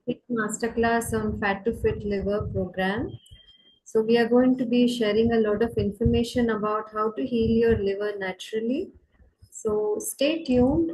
Quick masterclass on Fat to Fit Liver program. So we are going to be sharing a lot of information about how to heal your liver naturally. So stay tuned.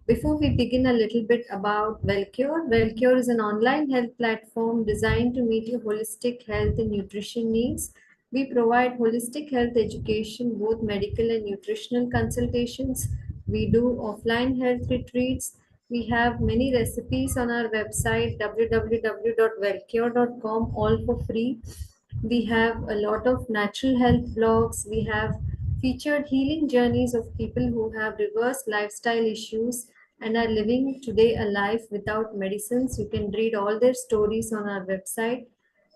Before we begin, a little bit about WellCure. WellCure is an online health platform designed to meet your holistic health and nutrition needs. We provide holistic health education, both medical and nutritional consultations. We do offline health retreats. We have many recipes on our website www.wellcure.com, all for free. We have a lot of natural health blogs. We have featured healing journeys of people who have reversed lifestyle issues and are living today a life without medicines. You can read all their stories on our website.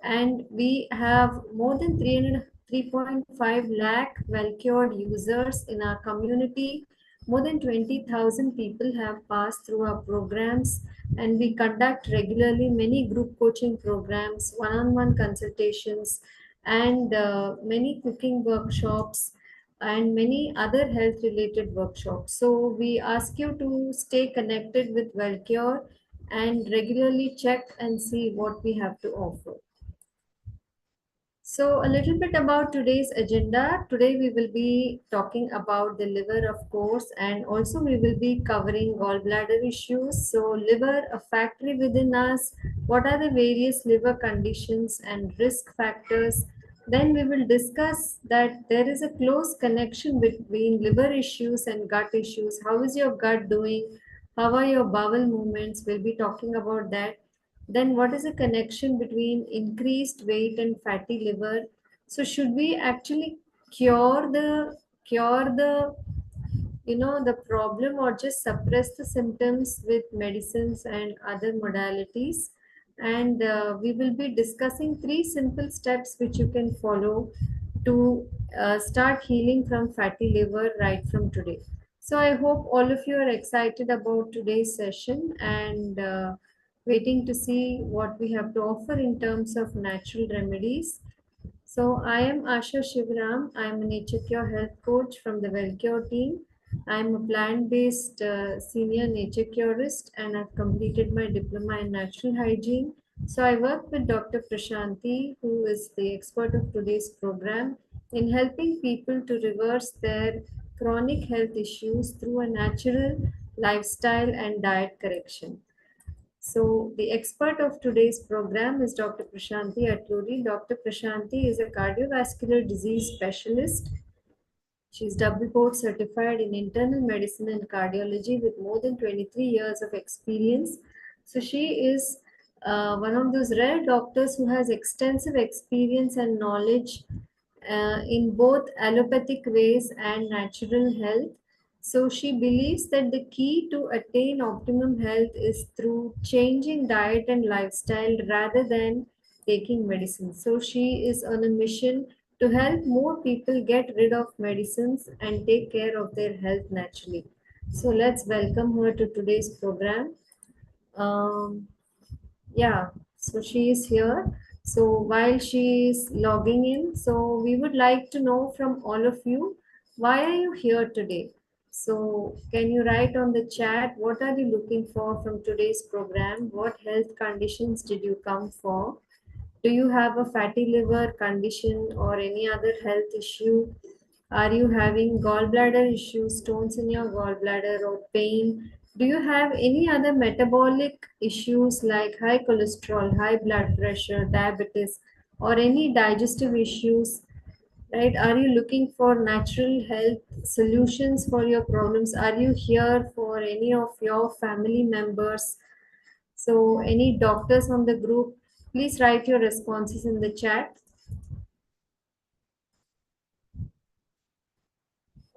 And we have more than 3.5 lakh well cured users in our community. More than 20,000 people have passed through our programs, and we conduct regularly many group coaching programs, one on one consultations, and many cooking workshops and many other health related workshops. So, we ask you to stay connected with WellCure and regularly check and see what we have to offer. So, a little bit about today's agenda. Today, we will be talking about the liver, of course, and also we will be covering gallbladder issues. So, liver, a factory within us, what are the various liver conditions and risk factors? Then, we will discuss that there is a close connection between liver issues and gut issues. How is your gut doing? How are your bowel movements? We'll be talking about that. Then what is the connection between increased weight and fatty liver? So should we actually cure the the problem, or just suppress the symptoms with medicines and other modalities? And we will be discussing three simple steps which you can follow to start healing from fatty liver right from today. So I hope all of you are excited about today's session and waiting to see what we have to offer in terms of natural remedies. So I am Asha Shivram. I am a Nature Cure health coach from the WellCure team. I am a plant-based senior nature curist, and I've completed my diploma in natural hygiene. So I work with Dr. Prashanti, who is the expert of today's program, in helping people to reverse their chronic health issues through a natural lifestyle and diet correction. So, the expert of today's program is Dr. Prashanti Atluri. Dr. Prashanti is a cardiovascular disease specialist. She's double board certified in internal medicine and cardiology with more than 23 years of experience. So, she is one of those rare doctors who has extensive experience and knowledge in both allopathic ways and natural health. So she believes that the key to attain optimum health is through changing diet and lifestyle rather than taking medicine. So she is on a mission to help more people get rid of medicines and take care of their health naturally. So let's welcome her to today's program. Um, yeah, so she is here. So while she is logging in, so we would like to know from all of you, why are you here today? So can you write on the chat, what are you looking for from today's program? What health conditions did you come for? Do you have a fatty liver condition or any other health issue? Are you having gallbladder issues, stones in your gallbladder, or pain? Do you have any other metabolic issues like high cholesterol, high blood pressure, diabetes, or any digestive issues? Right? Are you looking for natural health solutions for your problems? Are you here for any of your family members? So, any doctors on the group, please write your responses in the chat.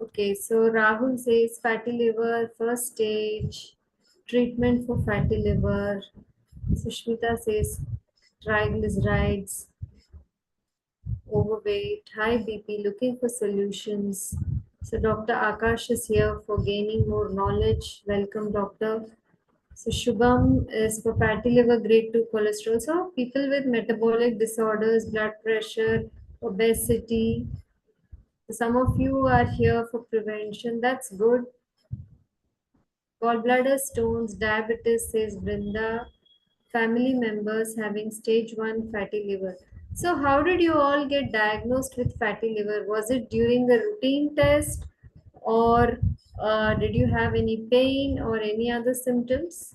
Okay, so Rahul says fatty liver, first stage, treatment for fatty liver. Sushmita says triglycerides, overweight, high BP, looking for solutions. So Dr. Akash is here for gaining more knowledge. Welcome, Doctor. So Shubham is for fatty liver, grade 2 cholesterol. So people with metabolic disorders, blood pressure, obesity. Some of you are here for prevention. That's good. Gallbladder stones, diabetes, says Brinda. family members having stage 1 fatty liver. So, how did you all get diagnosed with fatty liver? Was it during a routine test, or did you have any pain or any other symptoms?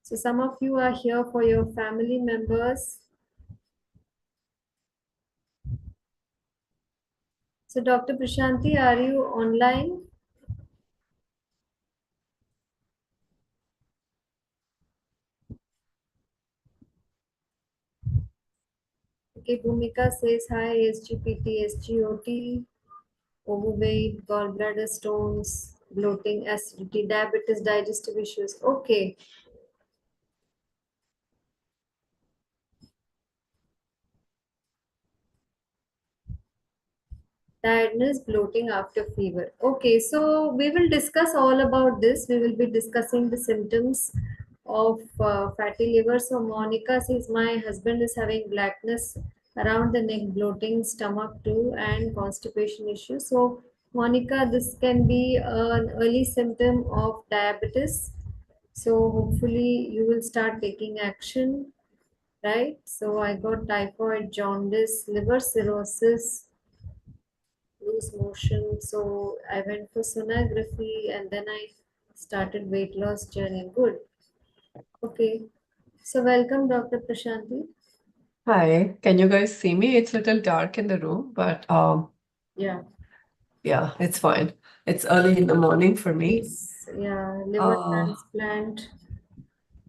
So, some of you are here for your family members. So, Dr. Prashanti, are you online? Okay, Bhumika says hi, SGPT, SGOT, overweight, gallbladder stones, bloating, acidity, diabetes, digestive issues. Okay, tiredness, bloating after fever. Okay, so we will discuss all about this. We will be discussing the symptoms of fatty liver. So Monica says my husband is having blackness around the neck, bloating, stomach too, and constipation issues. So Monica, this can be an early symptom of diabetes. So hopefully you will start taking action, right? So I got typhoid, jaundice, liver cirrhosis, loose motion. So I went for sonography and then I started weight loss journey. Good. Okay. So welcome, Dr. Prashanti. Hi, can you guys see me? It's a little dark in the room, but Yeah. yeah, it's fine. It's early in the morning for me. Yes. Yeah. Liver Uh, transplant.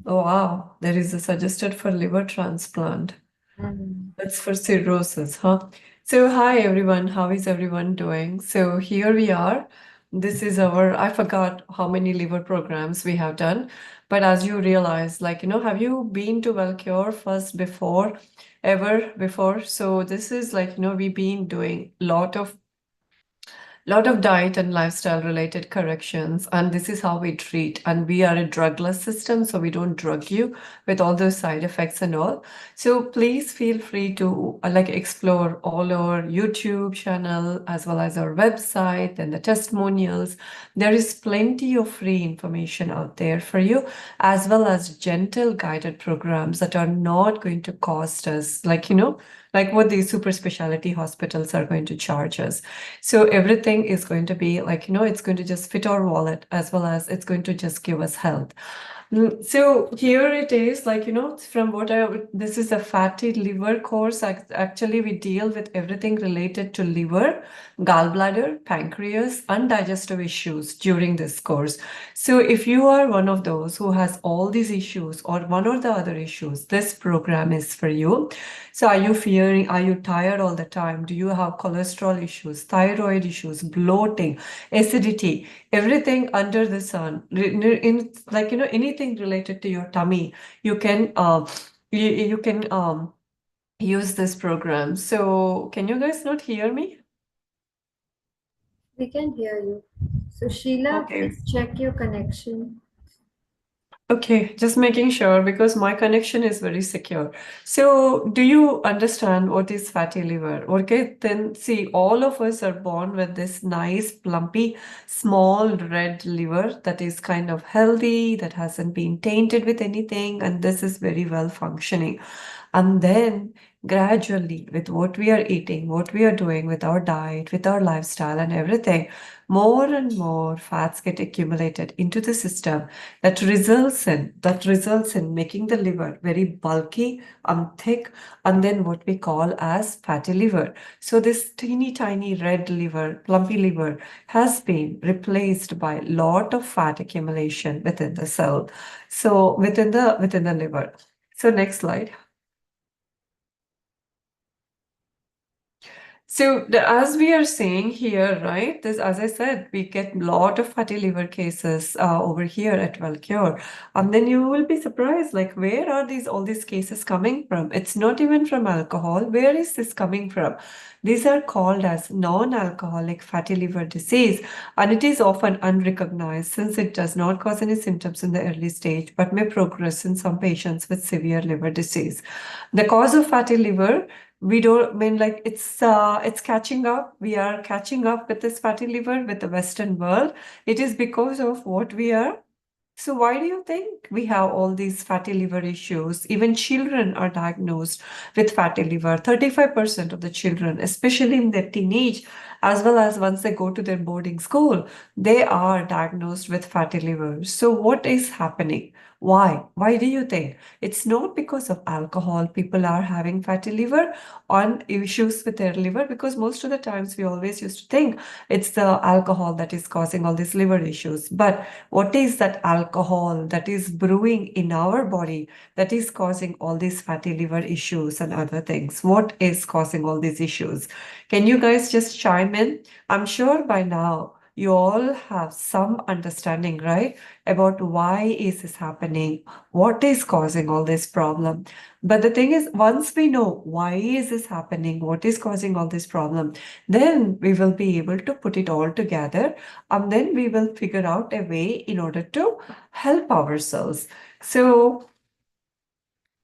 oh wow, there is a suggested for liver transplant. Mm. That's for cirrhosis, huh? So hi everyone, how is everyone doing? So here we are. This is our, I forgot how many liver programs we have done, but as you realize, like, have you been to Wellcure first before, ever before? So this is like, we've been doing lot of diet and lifestyle related corrections, and this is how we treat. And we are a drugless system, so we don't drug you with all those side effects and all. So please feel free to like explore all our YouTube channel as well as our website and the testimonials. There is plenty of free information out there for you, as well as gentle guided programs that are not going to cost us, like what these super specialty hospitals are going to charge us. So everything is going to be like, it's going to just fit our wallet, as well as it's going to just give us health. So here it is, like, from what this is a fatty liver course. Actually, we deal with everything related to liver, gallbladder, pancreas, and digestive issues during this course. So if you are one of those who has all these issues or one or the other issues, this program is for you. So are you tired all the time? Do you have cholesterol issues, thyroid issues, bloating, acidity, everything under the sun, in like, anything related to your tummy, you can, you can, use this program. So can you guys not hear me? We can hear you. So Sheila, Okay. please check your connection. Okay, just making sure because my connection is very secure. So, do you understand what is fatty liver? Okay, then see, all of us are born with this nice, plumpy, small red liver that is kind of healthy, that hasn't been tainted with anything, and this is very well functioning. And then gradually, with what we are eating, what we are doing with our diet, with our lifestyle, and everything, more and more fats get accumulated into the system that results in making the liver very bulky and thick, and then what we call as fatty liver. So this teeny tiny red liver, plumpy liver, has been replaced by a lot of fat accumulation within the cell, so within the liver. So next slide. So as we are saying here, right, this, as I said, we get a lot of fatty liver cases over here at Wellcure. And then you will be surprised, like, where are all these cases coming from? It's not even from alcohol. Where is this coming from? These are called as non-alcoholic fatty liver disease, and it is often unrecognized since it does not cause any symptoms in the early stage, but may progress in some patients with severe liver disease. The cause of fatty liver, we don't mean like it's catching up. We are catching up with this fatty liver with the Western world. It is because of what we are. So why do you think we have all these fatty liver issues? Even children are diagnosed with fatty liver. 35% of the children, especially in their teenage, as well as once they go to their boarding school, they are diagnosed with fatty liver. So what is happening? Why? Why do you think? It's not because of alcohol. People are having fatty liver on issues with their liver because most of the times we always used to think it's the alcohol that is causing all these liver issues. But what is that alcohol that is brewing in our body that is causing all these fatty liver issues and other things? What is causing all these issues? Can you guys just chime in? I'm sure by now you all have some understanding, right, about why is this happening, what is causing all this problem. But the thing is, once we know why is this happening, what is causing all this problem, then we will be able to put it all together, and then we will figure out a way in order to help ourselves. So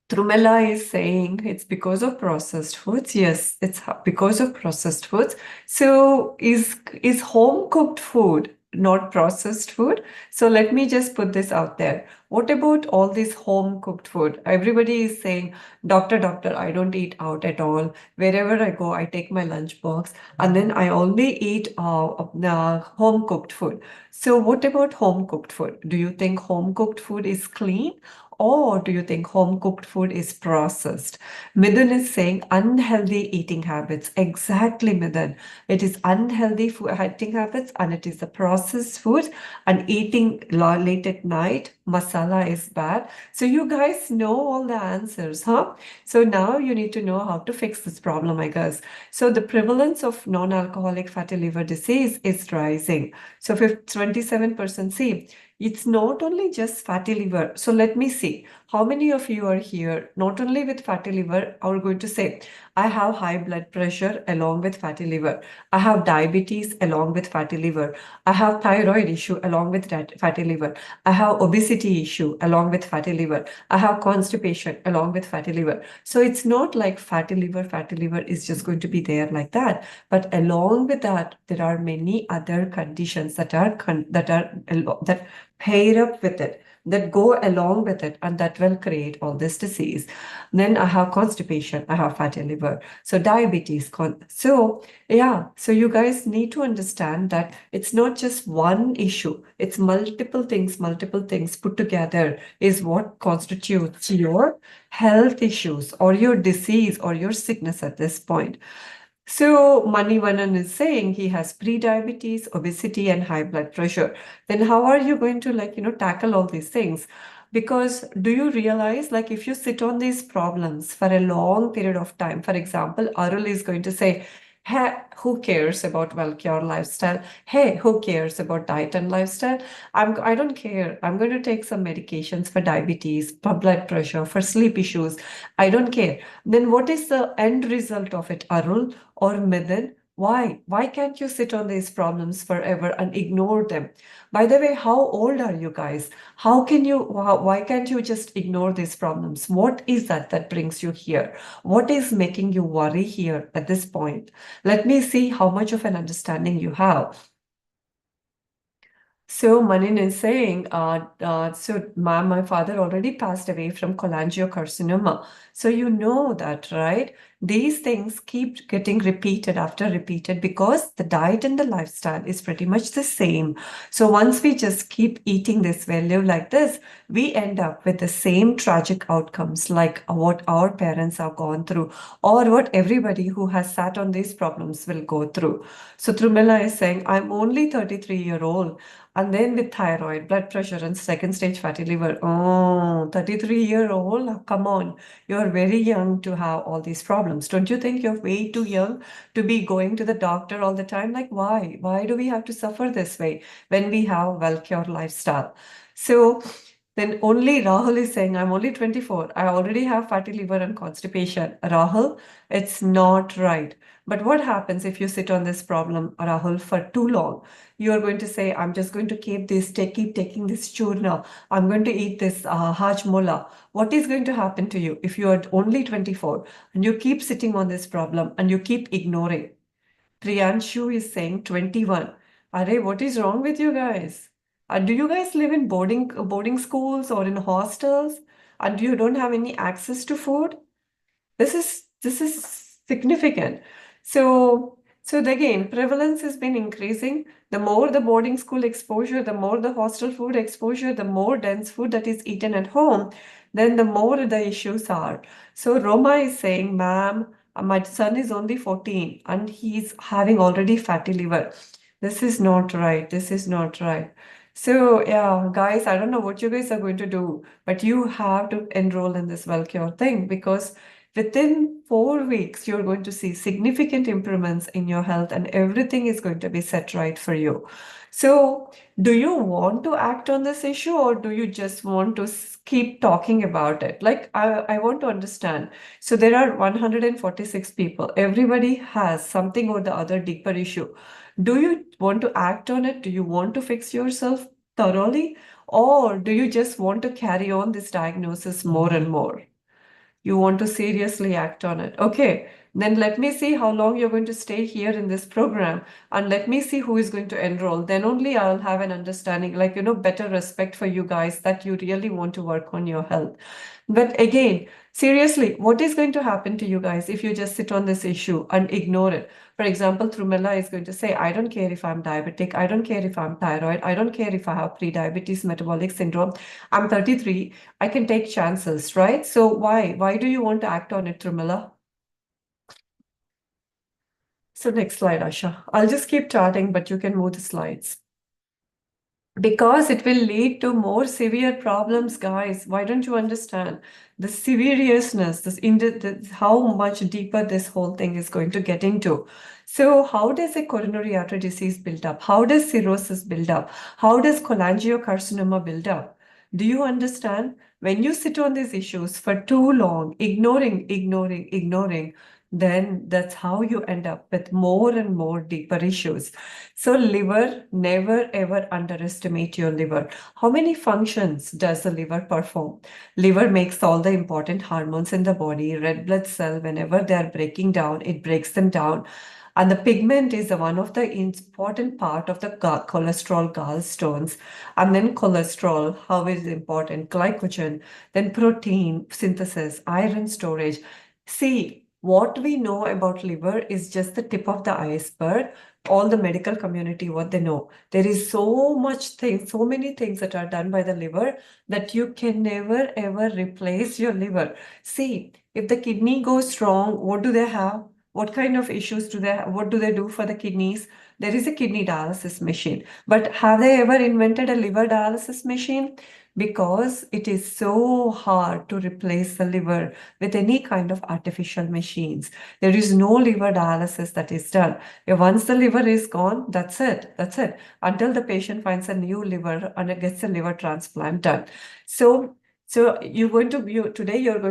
Trumella is saying it's because of processed foods. Yes, it's because of processed foods. So is home cooked food not processed food? So let me just put this out there. What about all this home cooked food? Everybody is saying, doctor, I don't eat out at all. Wherever I go, I take my lunch box and then I only eat home cooked food. So what about home cooked food? Do you think home cooked food is clean? Or do you think home cooked food is processed? Midun is saying unhealthy eating habits. Exactly, Midun. It is unhealthy eating habits and it is the processed food and eating late at night. Masala is bad. So you guys know all the answers, huh? So now you need to know how to fix this problem, I guess. So the prevalence of non-alcoholic fatty liver disease is rising. So 27%. See, it's not only just fatty liver. So let me see. How many of you are here, not only with fatty liver, are going to say, I have high blood pressure along with fatty liver. I have diabetes along with fatty liver. I have thyroid issue along with fatty liver. I have obesity issue along with fatty liver. I have constipation along with fatty liver. So it's not like fatty liver is just going to be there like that. But along with that, there are many other conditions that pair up with it, that go along with it, and that will create all this disease. Then I have constipation, I have fatty liver, so diabetes. So, yeah, so you guys need to understand that it's not just one issue, it's multiple things put together is what constitutes your health issues or your disease or your sickness at this point. So Manivanan is saying he has pre-diabetes, obesity, and high blood pressure. Then how are you going to tackle all these things? Because do you realize if you sit on these problems for a long period of time, for example, Arul is going to say, hey, who cares about well-care lifestyle? Hey, who cares about diet and lifestyle? I don't care. I'm going to take some medications for diabetes, for blood pressure, for sleep issues. I don't care. Then what is the end result of it, Arul or Midin? Why? Why can't you sit on these problems forever and ignore them? By the way, how old are you guys? Why can't you just ignore these problems? What is that brings you here? What is making you worry here at this point? Let me see how much of an understanding you have. So Manin is saying, my father already passed away from cholangiocarcinoma. So you know that, right? These things keep getting repeated after repeated because the diet and the lifestyle is pretty much the same. So once we just keep eating this value like this, we end up with the same tragic outcomes like what our parents have gone through or what everybody who has sat on these problems will go through. So Trumila is saying, I'm only 33-year-old. And then with thyroid, blood pressure, and second stage fatty liver. Oh, 33-year-old, come on. You're very young to have all these problems. Don't you think you're way too young to be going to the doctor all the time? Like, why? Why do we have to suffer this way when we have well-cured lifestyle? So then only Rahul is saying, I'm only 24. I already have fatty liver and constipation. Rahul, it's not right. But what happens if you sit on this problem, Rahul, for too long? You are going to say, I'm just going to keep taking this churna. I'm going to eat this hajmola. What is going to happen to you if you are only 24 and you keep sitting on this problem and you keep ignoring? Priyanshu is saying 21. Arey, what is wrong with you guys? Do you guys live in boarding schools or in hostels? And you don't have any access to food? This is significant. So again, prevalence has been increasing. The more the boarding school exposure, the more the hostel food exposure, the more dense food that is eaten at home, then the more the issues are. So Roma is saying, ma'am, my son is only 14 and he's having already fatty liver. This is not right. This is not right. So yeah, guys, I don't know what you guys are going to do, but you have to enroll in this WellCure thing because within 4 weeks, you're going to see significant improvements in your health and everything is going to be set right for you. So, do you want to act on this issue or do you just want to keep talking about it? Like, I want to understand. So, there are 146 people. Everybody has something or the other deeper issue. Do you want to act on it? Do you want to fix yourself thoroughly? Or do you just want to carry on this diagnosis more and more? You want to seriously act on it. Okay, then let me see how long you're going to stay here in this program and let me see who is going to enroll. Then only I'll have an understanding, like, better respect for you guys that you really want to work on your health. But again, seriously, what is going to happen to you guys if you just sit on this issue and ignore it? For example, Trumella is going to say, I don't care if I'm diabetic, I don't care if I'm thyroid, I don't care if I have pre-diabetes metabolic syndrome. I'm 33, I can take chances, right? So why? Why do you want to act on it, Trumella? So next slide, Asha. I'll just keep charting, but you can move the slides. Because it will lead to more severe problems, guys. Why don't you understand the seriousness, how much deeper this whole thing is going to get into? So, how does a coronary artery disease build up? How does cirrhosis build up? How does cholangiocarcinoma build up? Do you understand? When you sit on these issues for too long, ignoring, then that's how you end up with more and more deeper issues. So liver, never ever underestimate your liver. How many functions does the liver perform? Liver makes all the important hormones in the body. Red blood cell, whenever they are breaking down, it breaks them down. And the pigment is one of the important part of the cholesterol gallstones. And then cholesterol, how is important? Glycogen, then protein synthesis, iron storage. See, what we know about liver is just the tip of the iceberg. All the medical community, what they know. There is so much things, so many things that are done by the liver that you can never ever replace your liver. See, if the kidney goes wrong, what do they have? What kind of issues do they have? What do they do for the kidneys? There is a kidney dialysis machine. But have they ever invented a liver dialysis machine? Because it is so hard to replace the liver with any kind of artificial machines. There is no liver dialysis that is done. Once the liver is gone, that's it. That's it. Until the patient finds a new liver and it gets a liver transplant done. So today you're going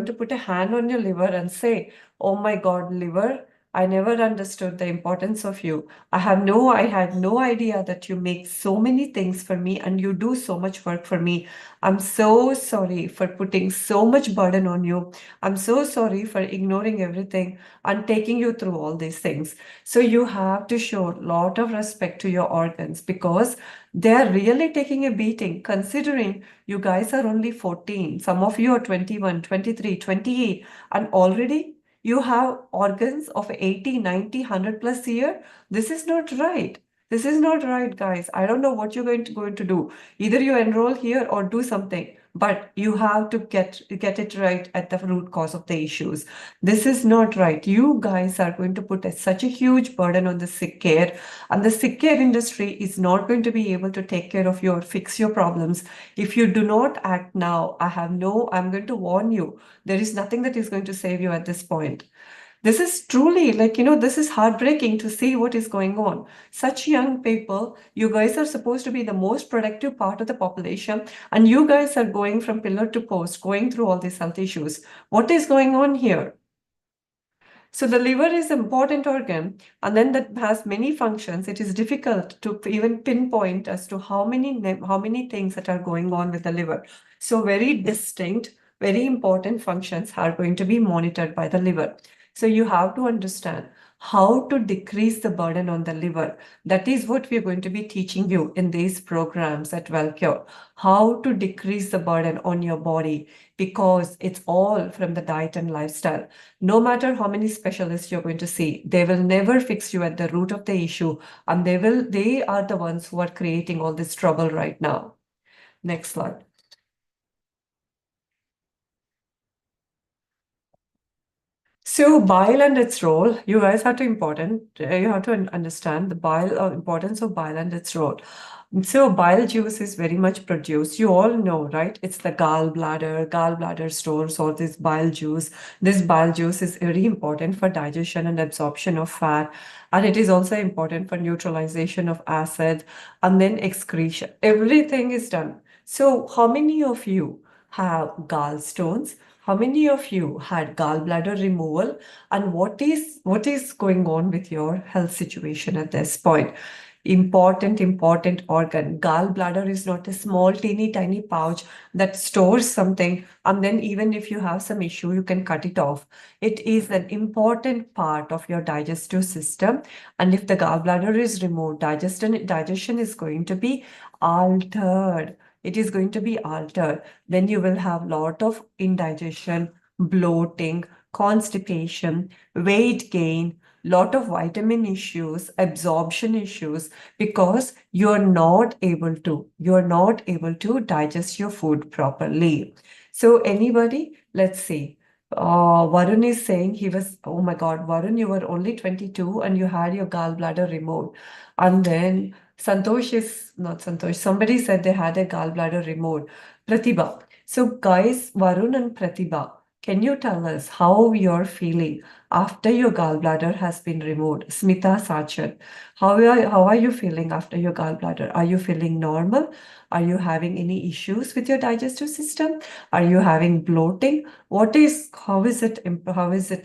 to put a hand on your liver and say, "Oh my God, liver, I never understood the importance of you. I had no idea that you make so many things for me and you do so much work for me. I'm so sorry for putting so much burden on you. I'm so sorry for ignoring everything and taking you through all these things." So you have to show a lot of respect to your organs because they are really taking a beating considering you guys are only 14. Some of you are 21, 23, 28, and already you have organs of 80, 90, 100 plus year. This is not right. This is not right, guys. I don't know what you're going to do. Either you enroll here or do something, but you have to get it right at the root cause of the issues. This is not right. You guys are going to put such a huge burden on the sick care, and the sick care industry is not going to be able to take care of fix your problems if you do not act now. I'm going to warn you. There is nothing that is going to save you at this point. This is truly this is heartbreaking to see what is going on. Such young people, you guys are supposed to be the most productive part of the population, and you guys are going from pillar to post, going through all these health issues. What is going on here? So the liver is an important organ, and then that has many functions. It is difficult to even pinpoint as to how many things that are going on with the liver. So very distinct, very important functions are going to be monitored by the liver. So you have to understand how to decrease the burden on the liver. That is what we're going to be teaching you in these programs at WellCure. How to decrease the burden on your body, because it's all from the diet and lifestyle. No matter how many specialists you're going to see, they will never fix you at the root of the issue, and they are the ones who are creating all this trouble right now. Next slide. So bile and its role, you guys have to you have to understand the bile, importance of bile and its role. So bile juice is very much produced. You all know, right? It's the gallbladder stores or this bile juice. This bile juice is very important for digestion and absorption of fat. And it is also important for neutralization of acid and then excretion. Everything is done. So how many of you have gallstones? How many of you had gallbladder removal? And what is going on with your health situation at this point? Important organ. Gallbladder is not a small, teeny, tiny pouch that stores something, and then even if you have some issue, you can cut it off. It is an important part of your digestive system, and if the gallbladder is removed, digestion is going to be altered. It is going to be altered. Then you will have lot of indigestion, bloating, constipation, weight gain, lot of vitamin issues, absorption issues, because you're not able to digest your food properly. So anybody, let's see. Varun is saying oh my God, Varun, you were only 22 and you had your gallbladder removed. And then Santosh is not Santosh. Somebody said they had a gallbladder removed. Pratibha. So guys, Varun and Pratibha, can you tell us how you're feeling after your gallbladder has been removed? Smita Sachin, how are you feeling after your gallbladder? Are you feeling normal? Are you having any issues with your digestive system? Are you having bloating? How is it,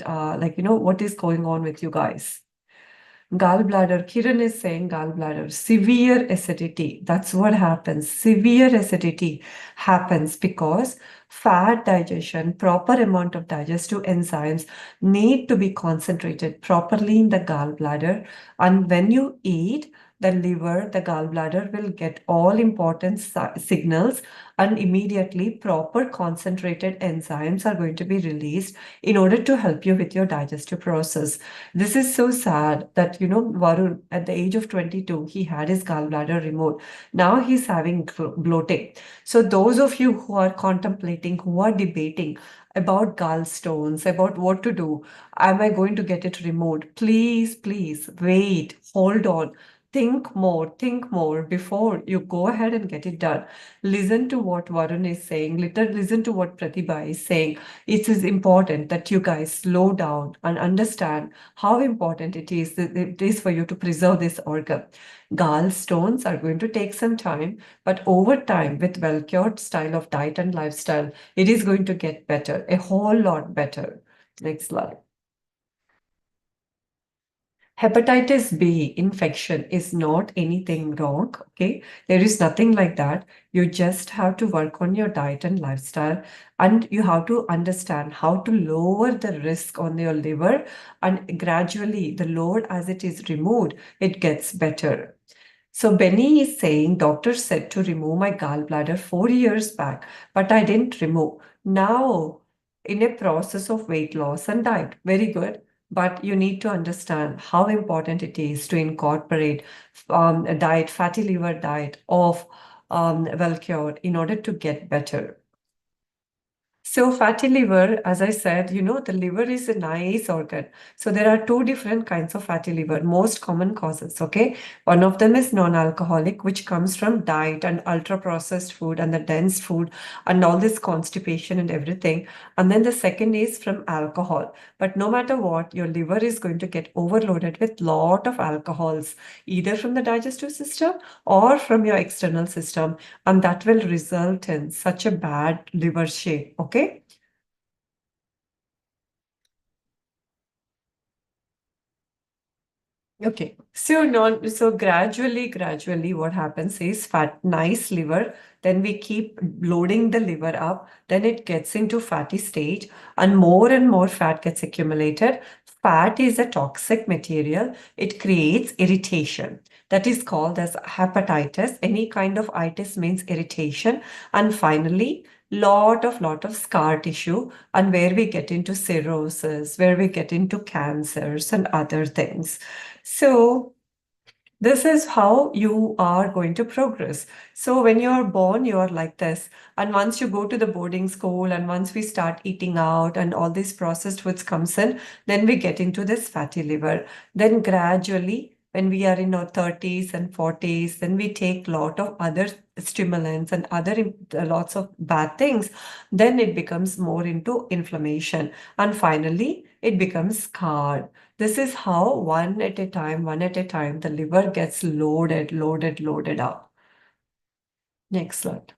what is going on with you guys? Gallbladder, Kiran is saying gallbladder, severe acidity. That's what happens. Severe acidity happens because fat digestion, proper amount of digestive enzymes need to be concentrated properly in the gallbladder. And when you eat, the liver, the gallbladder will get all important signals, and immediately proper concentrated enzymes are going to be released in order to help you with your digestive process. This is so sad that, Varun, at the age of 22, he had his gallbladder removed. Now he's having bloating. So those of you who are contemplating, who are debating about gallstones, about what to do, am I going to get it removed? Please, please wait, hold on. Think more before you go ahead and get it done. Listen to what Varun is saying. Listen to what Pratibha is saying. It is important that you guys slow down and understand how important it is for you to preserve this organ. Gallstones are going to take some time, but over time, with well-cured style of diet and lifestyle, it is going to get better, a whole lot better. Next slide. Hepatitis B infection is not anything wrong, okay? There is nothing like that. You just have to work on your diet and lifestyle, and you have to understand how to lower the risk on your liver, and gradually the load as it is removed, it gets better. So Benny is saying, doctor said to remove my gallbladder 4 years back, but I didn't remove. Now, in a process of weight loss and diet, very good. But you need to understand how important it is to incorporate a diet, fatty liver diet of well-cured in order to get better. So fatty liver, as I said, the liver is a nice organ. So there are two different kinds of fatty liver, most common causes, okay? One of them is non-alcoholic, which comes from diet and ultra-processed food and the dense food and all this constipation and everything. And then the second is from alcohol. But no matter what, your liver is going to get overloaded with lot of alcohols, either from the digestive system or from your external system. And that will result in such a bad liver shape, okay? Okay. So gradually what happens is nice liver, then we keep loading the liver up, then it gets into fatty stage and more fat gets accumulated. fat is a toxic material. It creates irritation. That is called as hepatitis. Any kind of itis means irritation. And finally, lot of scar tissue, and where we get into cirrhosis, where we get into cancers and other things. So this is how you are going to progress. So when you are born, you are like this. And once you go to the boarding school and once we start eating out and all these processed foods comes in, then we get into this fatty liver. Then gradually, when we are in our 30s and 40s, then we take lot of other stimulants and lots of bad things. Then it becomes more into inflammation. And finally, it becomes scarred. This is how one at a time, the liver gets loaded up. Next slide.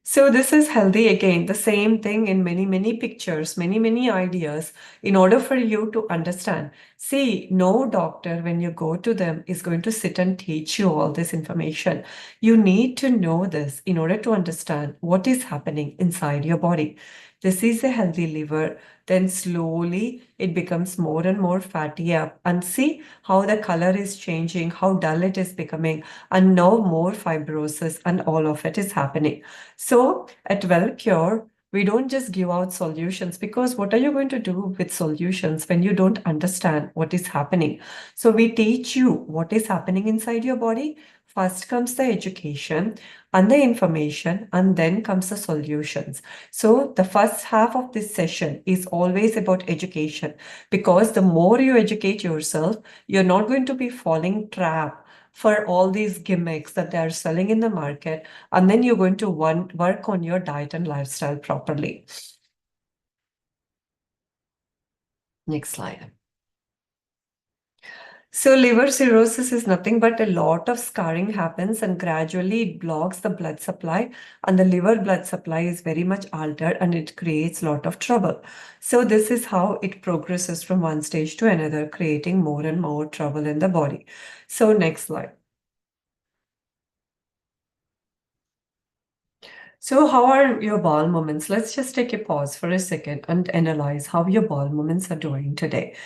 So this is healthy again, the same thing in many pictures, many ideas in order for you to understand. See, no doctor, when you go to them, is going to sit and teach you all this information. You need to know this in order to understand what is happening inside your body. This is a healthy liver. Then slowly it becomes more and more fatty up. And see how the color is changing, how dull it is becoming, and now more fibrosis, and all of it is happening. So at WellCure, we don't just give out solutions, because what are you going to do with solutions when you don't understand what is happening? So we teach you what is happening inside your body. First comes the education and the information, and then comes the solutions. So the first half of this session is always about education, because the more you educate yourself, you're not going to be falling trap for all these gimmicks that they are selling in the market, and then you're going to work on your diet and lifestyle properly. Next slide. So liver cirrhosis is nothing but a lot of scarring happens, and gradually it blocks the blood supply, and the liver blood supply is very much altered, and it creates a lot of trouble. So this is how it progresses from one stage to another, creating more and more trouble in the body. So next slide. So how are your bowel movements? Let's just take a pause for a second and analyze how your bowel movements are doing today.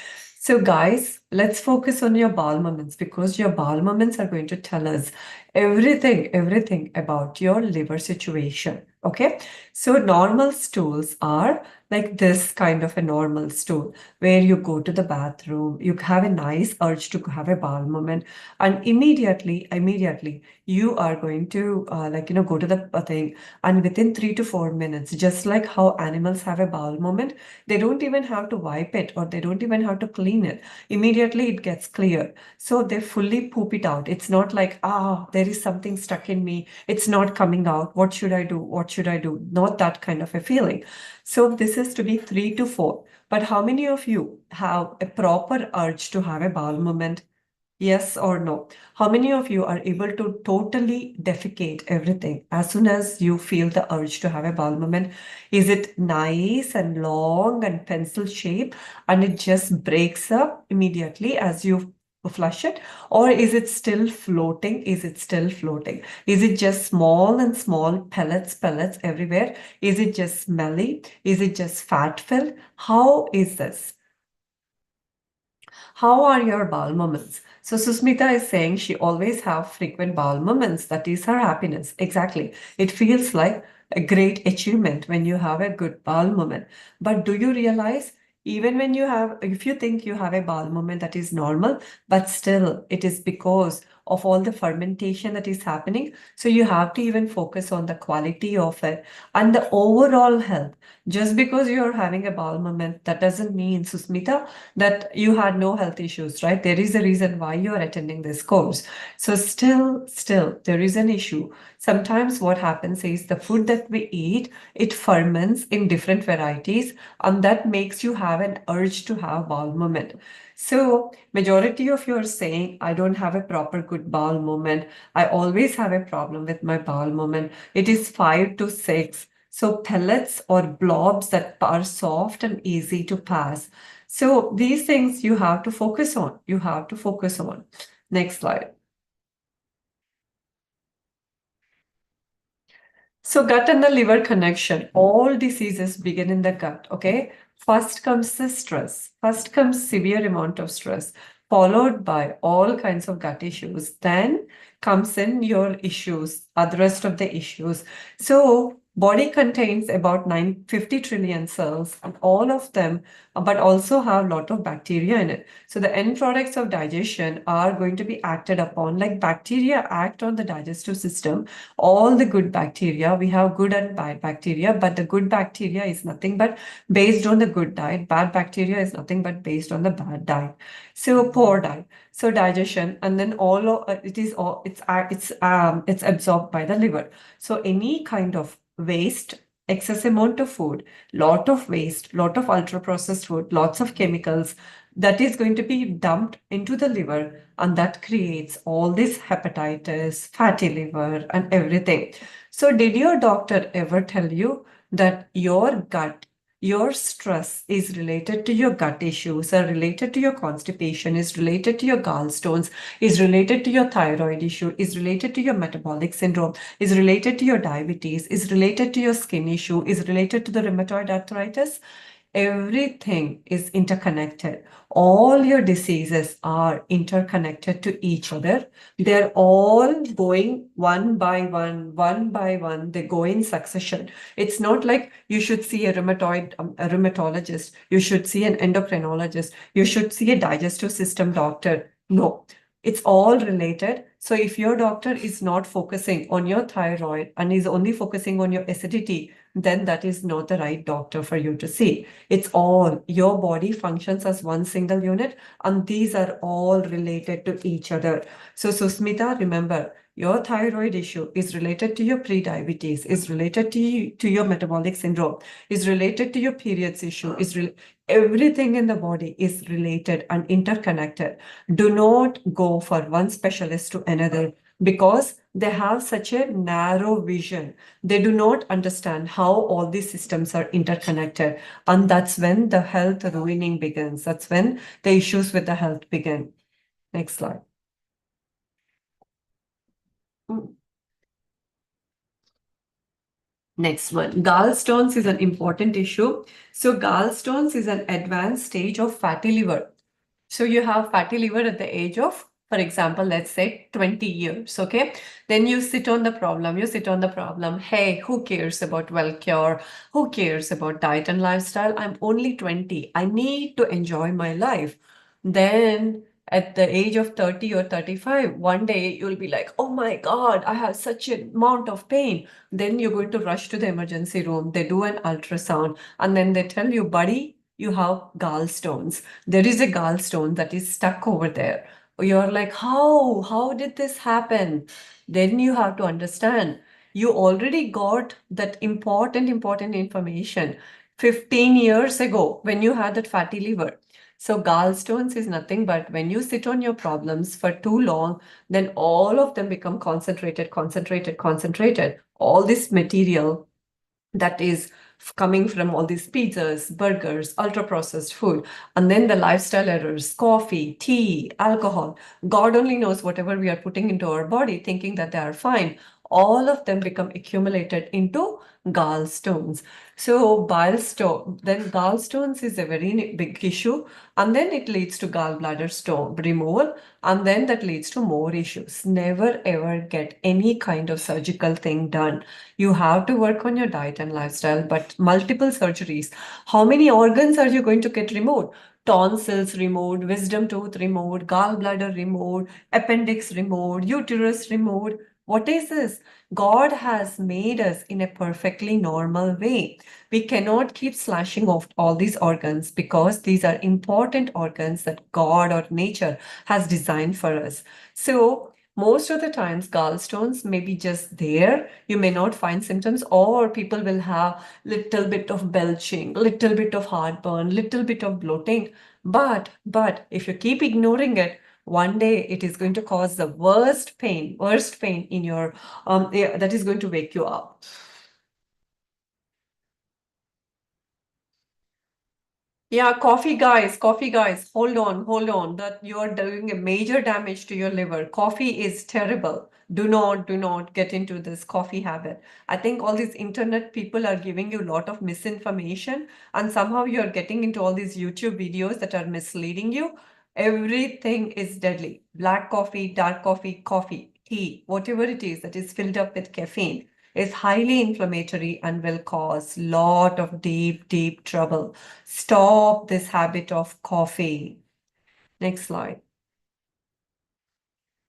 So guys, let's focus on your bowel movements, because your bowel movements are going to tell us everything about your liver situation. Okay, so normal stools are like this kind of a normal stool, where you go to the bathroom, you have a nice urge to have a bowel movement, and immediately you are going to go to the thing, and within 3 to 4 minutes, just like how animals have a bowel movement, they don't even have to wipe it, or they don't even have to clean it. Immediately it gets clear. So they fully poop it out. It's not like, there is something stuck in me, it's not coming out, what should I do, what should I do? Not that kind of a feeling. So this is to be 3 to 4. But how many of you have a proper urge to have a bowel movement? Yes or no? How many of you are able to totally defecate everything as soon as you feel the urge to have a bowel movement? Is it nice and long and pencil shape, and it just breaks up immediately as you flush it? Or is it still floating? Is it still floating? Is it just small and small pellets everywhere? Is it just smelly? Is it just fat filled? How is this? How are your bowel movements? So Susmita is saying she always have frequent bowel movements. That is her happiness. Exactly. It feels like a great achievement when you have a good bowel movement. But do you realize, even when you have, if you think you have a bowel movement that is normal, but still it is because of all the fermentation that is happening. So you have to even focus on the quality of it and the overall health. Just because you're having a bowel movement, that doesn't mean, Susmita, that you had no health issues, right? There is a reason why you are attending this course. So still, there is an issue. Sometimes what happens is the food that we eat, it ferments in different varieties, and that makes you have an urge to have bowel movement. So majority of you are saying, I don't have a proper good bowel movement. I always have a problem with my bowel movement. It is 5 to 6. So pellets or blobs that are soft and easy to pass. So these things you have to focus on. You have to focus on. Next slide. So gut and the liver connection. All diseases begin in the gut, okay? First comes the stress. First comes severe amount of stress, followed by all kinds of gut issues. Then comes in your issues, the rest of the issues. So body contains about 950 trillion cells, and all of them, but also have a lot of bacteria in it. So the end products of digestion are going to be acted upon, like bacteria act on the digestive system. All the good bacteria, we have good and bad bacteria, but the good bacteria is nothing but based on the good diet. Bad bacteria is nothing but based on the bad diet. So poor diet. So digestion, and then all of, it is all it's absorbed by the liver. So any kind of waste, excess amount of food, lot of waste, lot of ultra processed food, lots of chemicals, that is going to be dumped into the liver, and that creates all this hepatitis, fatty liver, and everything. So did your doctor ever tell you that your gut, your stress is related to your gut issues, are related to your constipation, is related to your gallstones, is related to your thyroid issue, is related to your metabolic syndrome, is related to your diabetes, is related to your skin issue, is related to the rheumatoid arthritis? Everything is interconnected. All your diseases are interconnected to each other. They're all going one by one, one by one. They go in succession. It's not like you should see a rheumatologist, you should see an endocrinologist, you should see a digestive system doctor. No, it's all related. So if your doctor is not focusing on your thyroid and is only focusing on your acidity, then that is not the right doctor for you to see. It's all, your body functions as one single unit, and these are all related to each other. So Susmita, remember, your thyroid issue is related to your prediabetes, is related to your metabolic syndrome, is related to your periods issue, everything in the body is related and interconnected. Do not go for one specialist to another, because they have such a narrow vision. They do not understand how all these systems are interconnected. And that's when the health ruining begins. That's when the issues with the health begin. Next slide. Mm. Next one, gallstones is an important issue. So gallstones is an advanced stage of fatty liver. So you have fatty liver at the age of, for example, let's say 20 years, okay? Then you sit on the problem, Hey, who cares about well cure? Who cares about diet and lifestyle? I'm only 20. I need to enjoy my life. Then at the age of 30 or 35, one day you'll be like, oh my God, I have such an amount of pain. Then you're going to rush to the emergency room. They do an ultrasound, and then they tell you, buddy, you have gallstones. There is a gallstone that is stuck over there. You're like, how did this happen? Then you have to understand, you already got that important information 15 years ago when you had that fatty liver. So gallstones is nothing but when you sit on your problems for too long, then all of them become concentrated. All this material that is coming from all these pizzas, burgers, ultra processed food, and then the lifestyle errors, coffee, tea, alcohol. God only knows whatever we are putting into our body, thinking that they are fine. All of them become accumulated into gallstones. So then gallstones is a very big issue, and then it leads to gallbladder stone removal, and then that leads to more issues. Never ever get any kind of surgical thing done. You have to work on your diet and lifestyle, but multiple surgeries. How many organs are you going to get removed? Tonsils removed, wisdom tooth removed, gallbladder removed, appendix removed, uterus removed. What is this? God has made us in a perfectly normal way. We cannot keep slashing off all these organs, because these are important organs that God or nature has designed for us. So most of the times, gallstones may be just there. You may not find symptoms, or people will have little bit of belching, little bit of heartburn, little bit of bloating. But if you keep ignoring it, one day it is going to cause the worst pain in your yeah, that is going to wake you up. Yeah, coffee guys, hold on. That you are doing a major damage to your liver. Coffee is terrible. do not get into this coffee habit. I think all these internet people are giving you a lot of misinformation, and somehow you're getting into all these YouTube videos that are misleading you. Everything is deadly. Black coffee, dark coffee, coffee, tea, whatever it is that is filled up with caffeine is highly inflammatory and will cause lot of deep, deep trouble. Stop this habit of coffee. Next slide.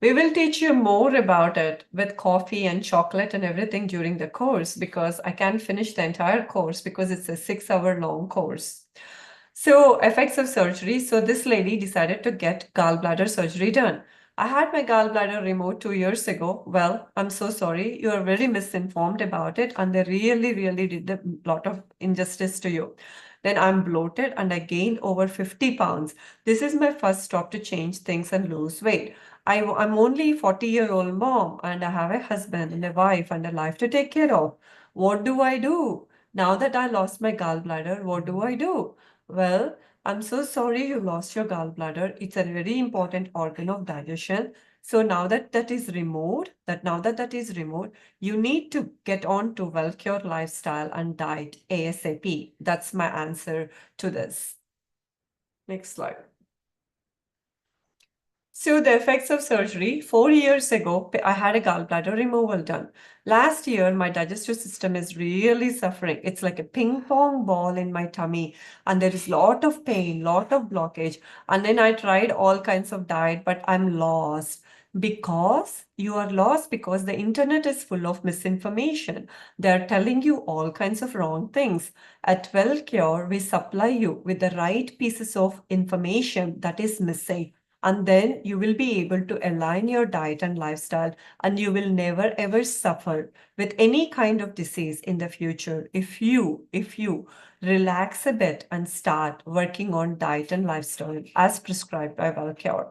We will teach you more about it with coffee and chocolate and everything during the course, because I can't finish the entire course because it's a 6 hour long course. So, effects of surgery. So, this lady decided to get gallbladder surgery done. I had my gallbladder removed 2 years ago. Well, I'm so sorry. You are very misinformed about it, and they really, really did a lot of injustice to you. Then I'm bloated and I gained over 50 pounds. This is my first stop to change things and lose weight. I'm only 40-year-old mom, and I have a husband and a wife and a life to take care of. What do I do? Now that I lost my gallbladder, what do I do? Well, I'm so sorry you lost your gallbladder. It's a very important organ of digestion. So now that that is removed, you need to get on to well-cured lifestyle and diet ASAP. That's my answer to this. Next slide. So the effects of surgery. 4 years ago, I had a gallbladder removal done. Last year, my digestive system is really suffering. It's like a ping pong ball in my tummy, and there is lot of pain, lot of blockage. And then I tried all kinds of diet, but I'm lost. Because you are lost because the internet is full of misinformation. They're telling you all kinds of wrong things. At WellCure, we supply you with the right pieces of information that is missing, and then you will be able to align your diet and lifestyle, and you will never ever suffer with any kind of disease in the future if you relax a bit and start working on diet and lifestyle as prescribed by WellCure.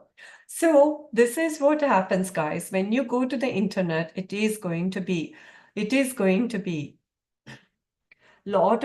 So this is what happens, guys. When you go to the internet, it is going to be lot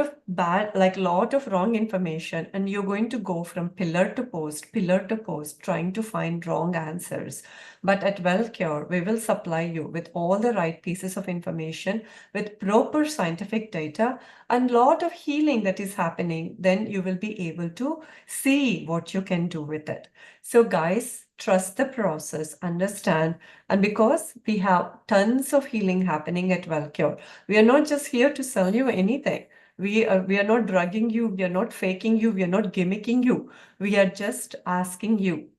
of wrong information, and you're going to go from pillar to post trying to find wrong answers. But at WellCure, we will supply you with all the right pieces of information with proper scientific data and lot of healing that is happening. Then you will be able to see what you can do with it. So guys, trust the process, understand, and because we have tons of healing happening at WellCure, we are not just here to sell you anything. We are not drugging you, we are not faking you, we are not gimmicking you. We are just asking you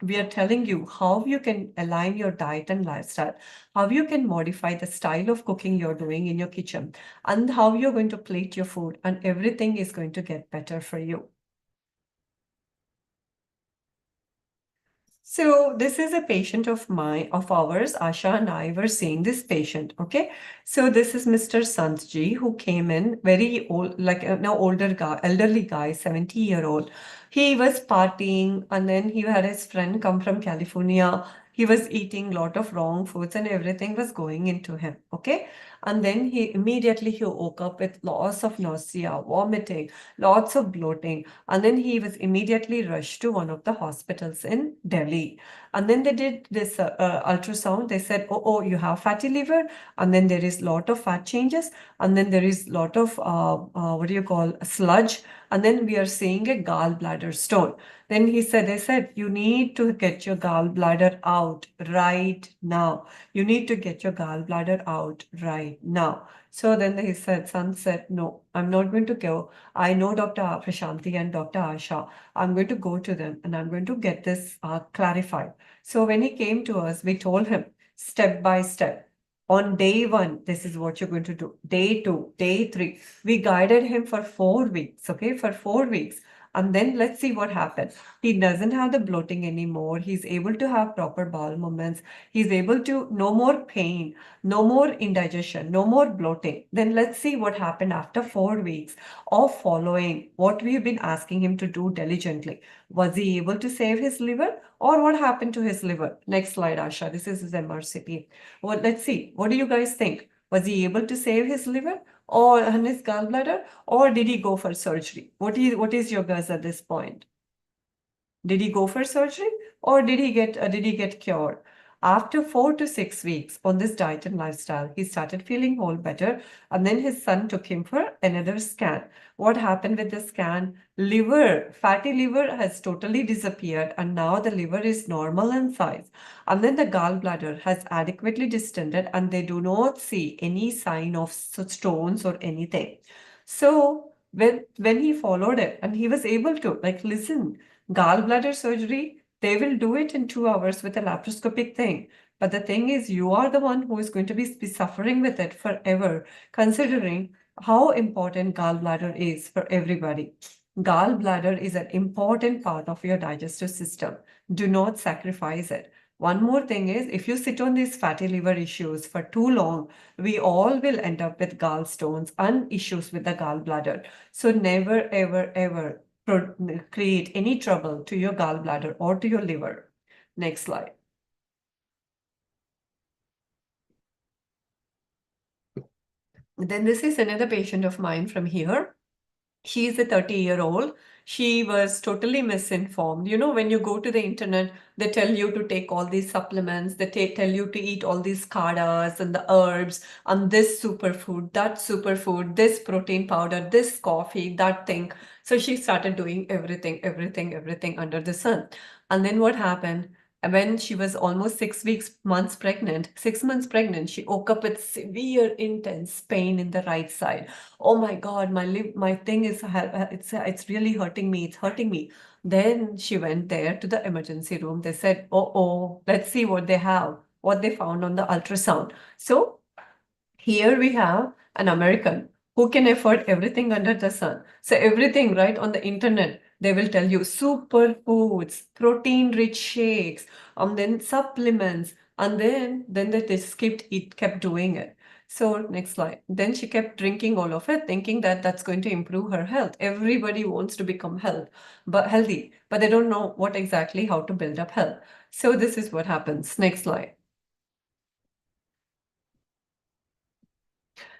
we are telling you how you can align your diet and lifestyle, how you can modify the style of cooking you're doing in your kitchen, and how you're going to plate your food, and everything is going to get better for you. So this is a patient of ours. Asha and I were seeing this patient. Okay. So this is Mr. Santji, who came in very old, like an older guy, elderly guy, 70-year-old. He was partying, and then he had his friend come from California. He was eating a lot of wrong foods, and everything was going into him. Okay. And then he woke up with lots of nausea, vomiting, lots of bloating. And then he was immediately rushed to one of the hospitals in Delhi. And then they did this ultrasound. They said, oh, you have fatty liver. And then there is lot of fat changes. And then there is lot of, what do you call, sludge. And then we are seeing a gallbladder stone. Then they said, you need to get your gallbladder out right now. You need to get your gallbladder out right now. So then he said, son said, no, I'm not going to go. I know Dr. Prashanti and Dr. Asha. I'm going to go to them and I'm going to get this clarified. So when he came to us, we told him step by step. On day one, this is what you're going to do. Day two, day three. We guided him for 4 weeks, okay, for 4 weeks. And then let's see what happens. He doesn't have the bloating anymore. He's able to have proper bowel movements. He's able to, no more pain, no more indigestion, no more bloating. Then let's see what happened after 4 weeks of following what we've been asking him to do diligently. Was he able to save his liver, or what happened to his liver? Next slide, Asha. This is his MRCP. Well, let's see. What do you guys think? Was he able to save his liver or his gallbladder, or did he go for surgery? What is your guess at this point? Did he go for surgery, or did he get cured? After 4 to 6 weeks on this diet and lifestyle, he started feeling whole better. And then his son took him for another scan. What happened with the scan? Liver, fatty liver has totally disappeared, and now the liver is normal in size. And then the gallbladder has adequately distended, and they do not see any sign of stones or anything. So when he followed it, and he was able to, like, listen, gallbladder surgery, they will do it in 2 hours with a laparoscopic thing. But the thing is, you are the one who is going to be suffering with it forever, considering how important gallbladder is for everybody. Gallbladder is an important part of your digestive system. Do not sacrifice it. One more thing is, if you sit on these fatty liver issues for too long, we all will end up with gallstones and issues with the gallbladder. So never, ever, ever create any trouble to your gallbladder or to your liver. Next slide. Then this is another patient of mine from here. She's a 30-year-old. She was totally misinformed. You know, when you go to the internet, they tell you to take all these supplements, they tell you to eat all these kadas and the herbs and this superfood, that superfood, this protein powder, this coffee, that thing. So she started doing everything, everything, everything under the sun. And then what happened? When she was almost 6 months pregnant, 6 months pregnant, she woke up with severe, intense pain in the right side. Oh my God, my thing is it's really hurting me. It's hurting me. Then she went there to the emergency room. They said, oh, let's see what they have, what they found on the ultrasound. So here we have an American who can afford everything under the sun. So everything right on the internet, they will tell you superfoods, protein-rich shakes, then supplements, and then they just kept doing it. So next slide. Then she kept drinking all of it, thinking that that's going to improve her health. Everybody wants to become healthy, but they don't know what exactly how to build up health. So this is what happens. Next slide.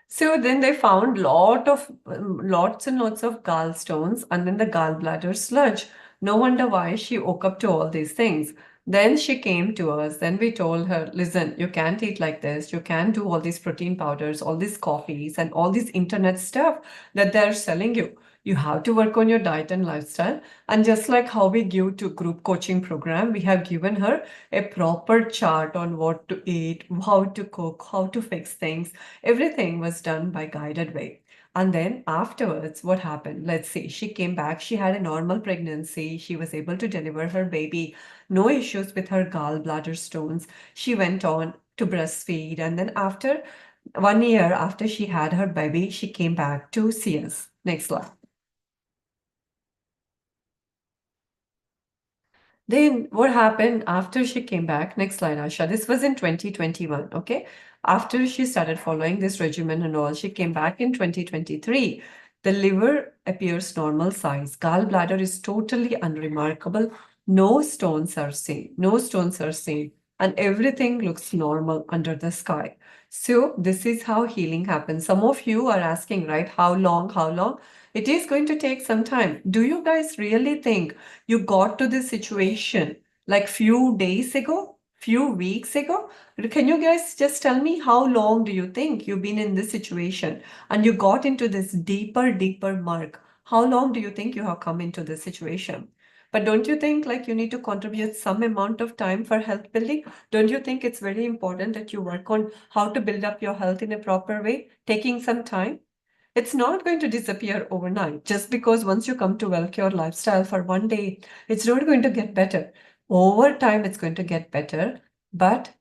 So then they found lots and lots of gallstones and then the gallbladder sludge. No wonder why she woke up to all these things. Then she came to us. Then we told her, listen, you can't eat like this. You can't do all these protein powders, all these coffees, and all this internet stuff that they're selling you. You have to work on your diet and lifestyle. And just like how we give to group coaching program, we have given her a proper chart on what to eat, how to cook, how to fix things. Everything was done by guided way. And then afterwards, what happened? Let's see. She came back. She had a normal pregnancy. She was able to deliver her baby. No issues with her gallbladder stones. She went on to breastfeed. And then after 1 year after she had her baby, she came back to see us. Next slide. Then what happened after she came back? Next slide, Asha. This was in 2021, okay? After she started following this regimen and all, she came back in 2023. The liver appears normal size. Gallbladder is totally unremarkable. No stones are seen. No stones are seen. And everything looks normal under the sky. So this is how healing happens. Some of you are asking, right? How long? How long? It is going to take some time. Do you guys really think you got to this situation like few days ago, few weeks ago? Can you guys just tell me how long do you think you've been in this situation and you got into this deeper murk? How long do you think you have come into this situation? But don't you think like you need to contribute some amount of time for health building? Don't you think it's very important that you work on how to build up your health in a proper way, taking some time? It's not going to disappear overnight. Just because once you come to well-care lifestyle for one day, it's not going to get better. Over time, it's going to get better, but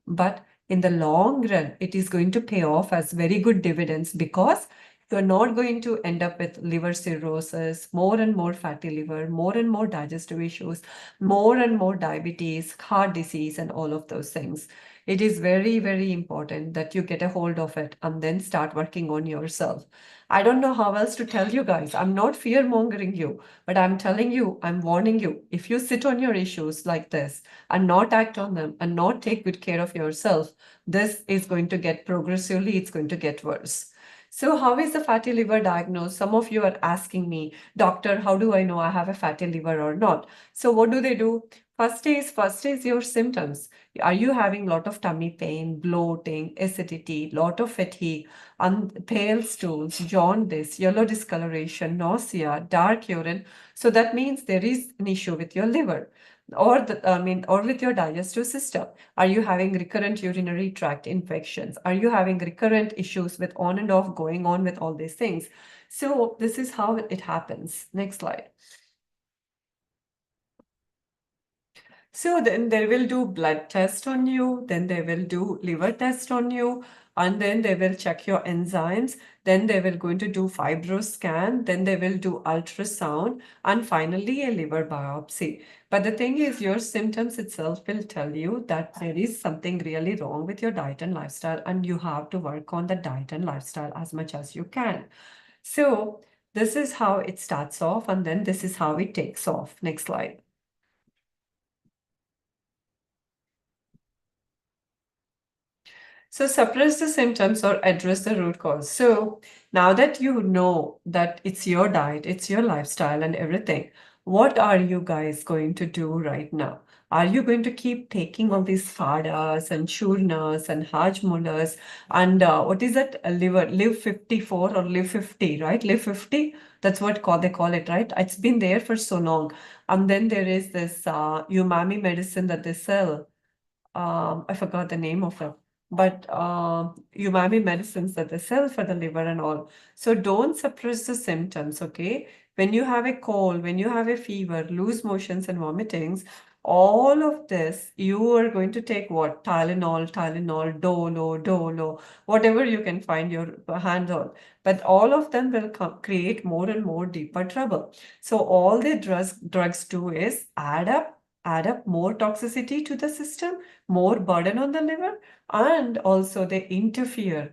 in the long run, it is going to pay off as very good dividends because you're not going to end up with liver cirrhosis, more and more fatty liver, more and more digestive issues, more and more diabetes, heart disease, and all of those things. It is very, very important that you get a hold of it and then start working on yourself. I don't know how else to tell you guys. I'm not fear mongering you, but I'm telling you, I'm warning you. If you sit on your issues like this and not act on them and not take good care of yourself, this is going to get progressively, it's going to get worse. So how is the fatty liver diagnosed? Some of you are asking me, doctor, how do I know I have a fatty liver or not? So what do they do? First is your symptoms. Are you having a lot of tummy pain, bloating, acidity, lot of fatigue, pale stools, jaundice, yellow discoloration, nausea, dark urine? So that means there is an issue with your liver or with your digestive system. Are you having recurrent urinary tract infections? Are you having recurrent issues with on and off going on with all these things? So this is how it happens. Next slide. So then they will do blood test on you, then they will do liver test on you, and then they will check your enzymes, then they will going to do fibroscan, then they will do ultrasound, and finally a liver biopsy. But the thing is, your symptoms itself will tell you that there is something really wrong with your diet and lifestyle, and you have to work on the diet and lifestyle as much as you can. So this is how it starts off, and then this is how it takes off. Next slide. So suppress the symptoms or address the root cause. So now that you know that it's your diet, it's your lifestyle and everything, what are you guys going to do right now? Are you going to keep taking all these fadas and churnas and hajmolas and what is that? Live 54 or live 50, right? Live 50. That's what they call it, right? It's been there for so long. And then there is this umami medicine that they sell. I forgot the name of it, but umami medicines that they sell for the liver and all. So don't suppress the symptoms, okay? When you have a cold, when you have a fever, loose motions and vomitings, all of this, you are going to take what? Tylenol, Dolo, whatever you can find your hand on. But all of them will create more and more deeper trouble. So all the drugs do is add up more toxicity to the system, more burden on the liver, and also they interfere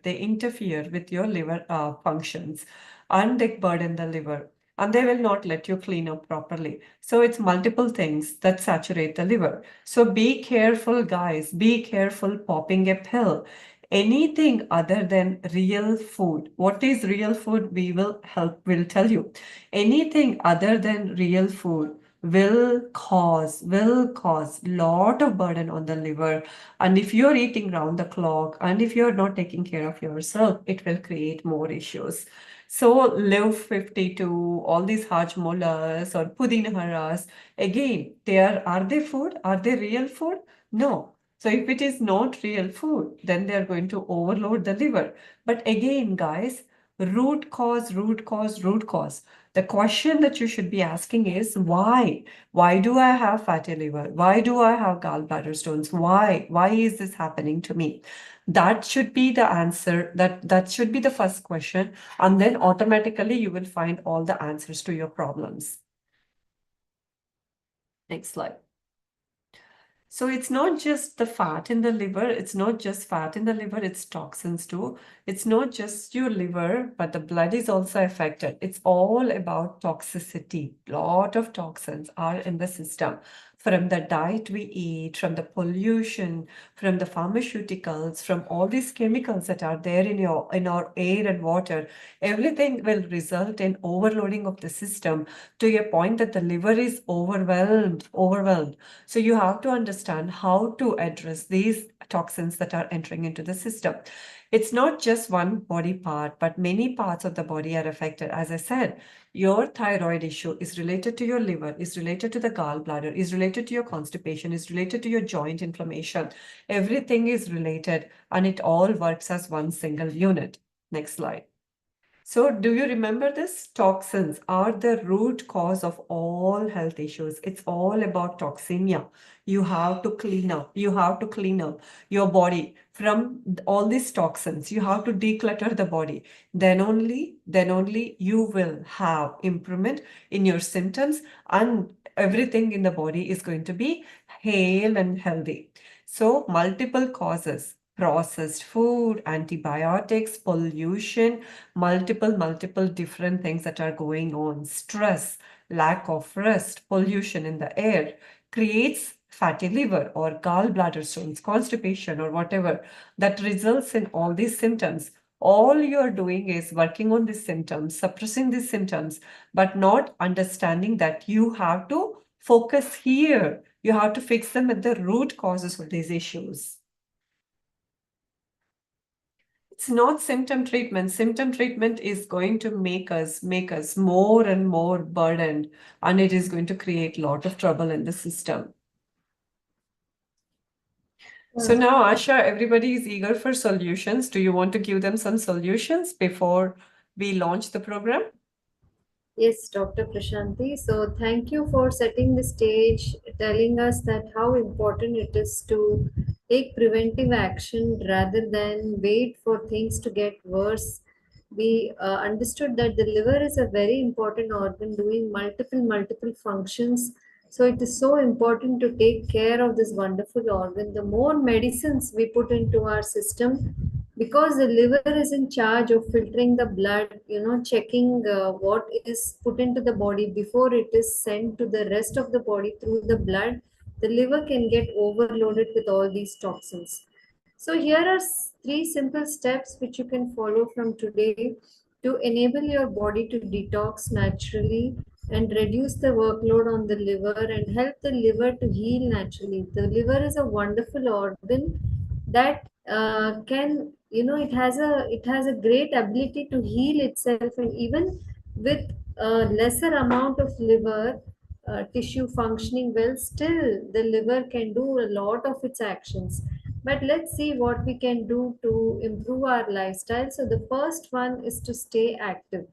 with your liver functions, and they burden the liver, and they will not let you clean up properly. So it's multiple things that saturate the liver. So be careful, guys. Be careful popping a pill. Anything other than real food. What is real food? Will tell you. Anything other than real food will cause lot of burden on the liver, and if you're eating round the clock and if you're not taking care of yourself, it will create more issues. So live 52, all these hajmolas or pudina haras, again, are they food? Are they real food? No. So if it is not real food, then they are going to overload the liver. But again, guys, root cause. The question that you should be asking is why? Why do I have fatty liver? Why do I have gallbladder stones? Why? Why is this happening to me? That should be the answer. That should be the first question. And then automatically you will find all the answers to your problems. Next slide. So it's not just the fat in the liver, it's not just fat in the liver, it's toxins too. It's not just your liver, but the blood is also affected. It's all about toxicity. Lot of toxins are in the system from the diet we eat, from the pollution, from the pharmaceuticals, from all these chemicals that are there in our air and water. Everything will result in overloading of the system to a point that the liver is overwhelmed. So you have to understand how to address these toxins that are entering into the system. It's not just one body part, but many parts of the body are affected. As I said, your thyroid issue is related to your liver, is related to the gallbladder, is related to your constipation, is related to your joint inflammation. Everything is related and it all works as one single unit. Next slide. So, do you remember this? Toxins are the root cause of all health issues. It's all about toxemia. You have to clean up. You have to clean up your body from all these toxins. You have to declutter the body. Then only you will have improvement in your symptoms, and everything in the body is going to be hale and healthy. So, multiple causes. Processed food, antibiotics, pollution, multiple different things that are going on. Stress, lack of rest, pollution in the air creates fatty liver or gallbladder stones, constipation, or whatever that results in all these symptoms. All you're doing is working on these symptoms, suppressing these symptoms, but not understanding that you have to focus here. You have to fix them at the root causes of these issues. It's not symptom treatment. Symptom treatment is going to make us more and more burdened, and it is going to create a lot of trouble in the system. So now, Asha, everybody is eager for solutions. Do you want to give them some solutions before we launch the program? Yes, Dr. Prashanti. So thank you for setting the stage, telling us that how important it is to take preventive action rather than wait for things to get worse. We understood that the liver is a very important organ doing multiple functions. So it is so important to take care of this wonderful organ. The more medicines we put into our system, because the liver is in charge of filtering the blood, checking what is put into the body before it is sent to the rest of the body through the blood. The liver can get overloaded with all these toxins. So here are three simple steps which you can follow from today to enable your body to detox naturally and reduce the workload on the liver and help the liver to heal naturally. The liver is a wonderful organ that can, it has a great ability to heal itself, and even with a lesser amount of liver tissue functioning well, still the liver can do a lot of its actions. But let's see what we can do to improve our lifestyle. So the first one is to stay active.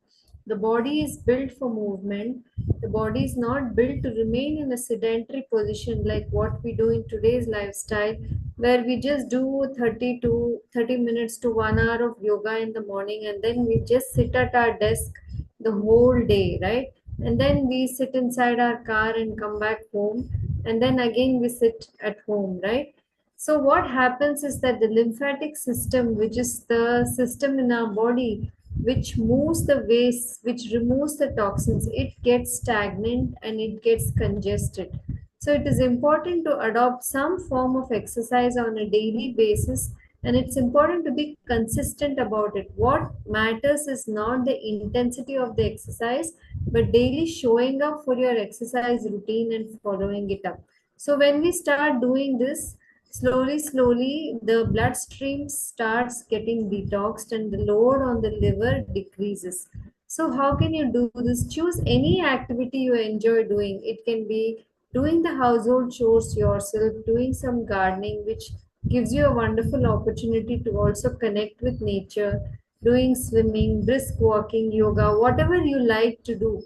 The body is built for movement. The body is not built to remain in a sedentary position like what we do in today's lifestyle, where we just do 30 minutes to 1 hour of yoga in the morning, and then we just sit at our desk the whole day, right? And then we sit inside our car and come back home, and then again we sit at home, right? So what happens is that the lymphatic system, which is the system in our body which moves the waste, which removes the toxins, it gets stagnant and it gets congested. So it is important to adopt some form of exercise on a daily basis, and it's important to be consistent about it. What matters is not the intensity of the exercise, but daily showing up for your exercise routine and following it up. So when we start doing this, slowly, the bloodstream starts getting detoxed and the load on the liver decreases. So, how can you do this? Choose any activity you enjoy doing. It can be doing the household chores yourself, doing some gardening, which gives you a wonderful opportunity to also connect with nature, doing swimming, brisk walking, yoga, whatever you like to do.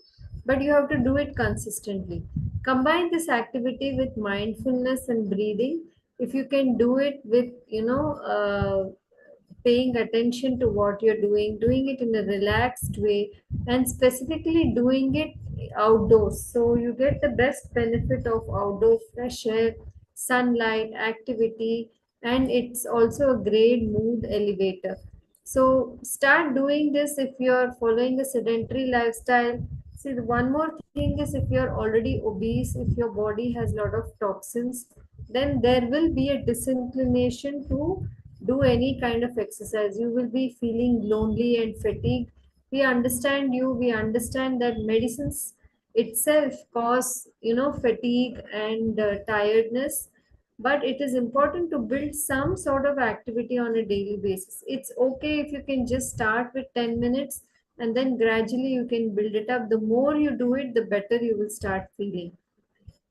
But you have to do it consistently. Combine this activity with mindfulness and breathing. If you can do it with, paying attention to what you're doing it in a relaxed way, and specifically doing it outdoors, so you get the best benefit of outdoor fresh air, sunlight, activity, and it's also a great mood elevator. So start doing this if you're following a sedentary lifestyle. See, the one more thing is, if you're already obese, if your body has a lot of toxins, then there will be a disinclination to do any kind of exercise. You will be feeling lonely and fatigued. We understand you. We understand that medicines itself cause, fatigue and tiredness, but it is important to build some sort of activity on a daily basis. It's okay if you can just start with 10 minutes, and then gradually you can build it up. The more you do it, the better you will start feeling.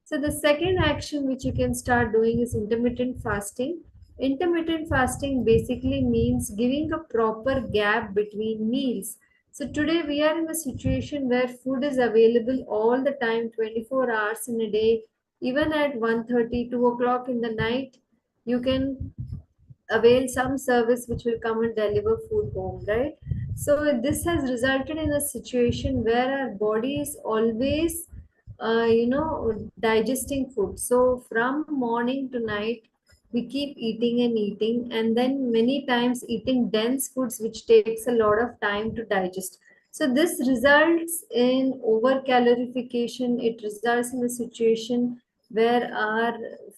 So the second action which you can start doing is intermittent fasting. Intermittent fasting basically means giving a proper gap between meals. So today we are in a situation where food is available all the time, 24 hours in a day, even at 1:30, 2 o'clock in the night. You can avail some service which will come and deliver food home, right? So this has resulted in a situation where our body is always digesting food. So from morning to night we keep eating and eating, and then many times eating dense foods which takes a lot of time to digest. So this results in over calorification. It results in a situation where our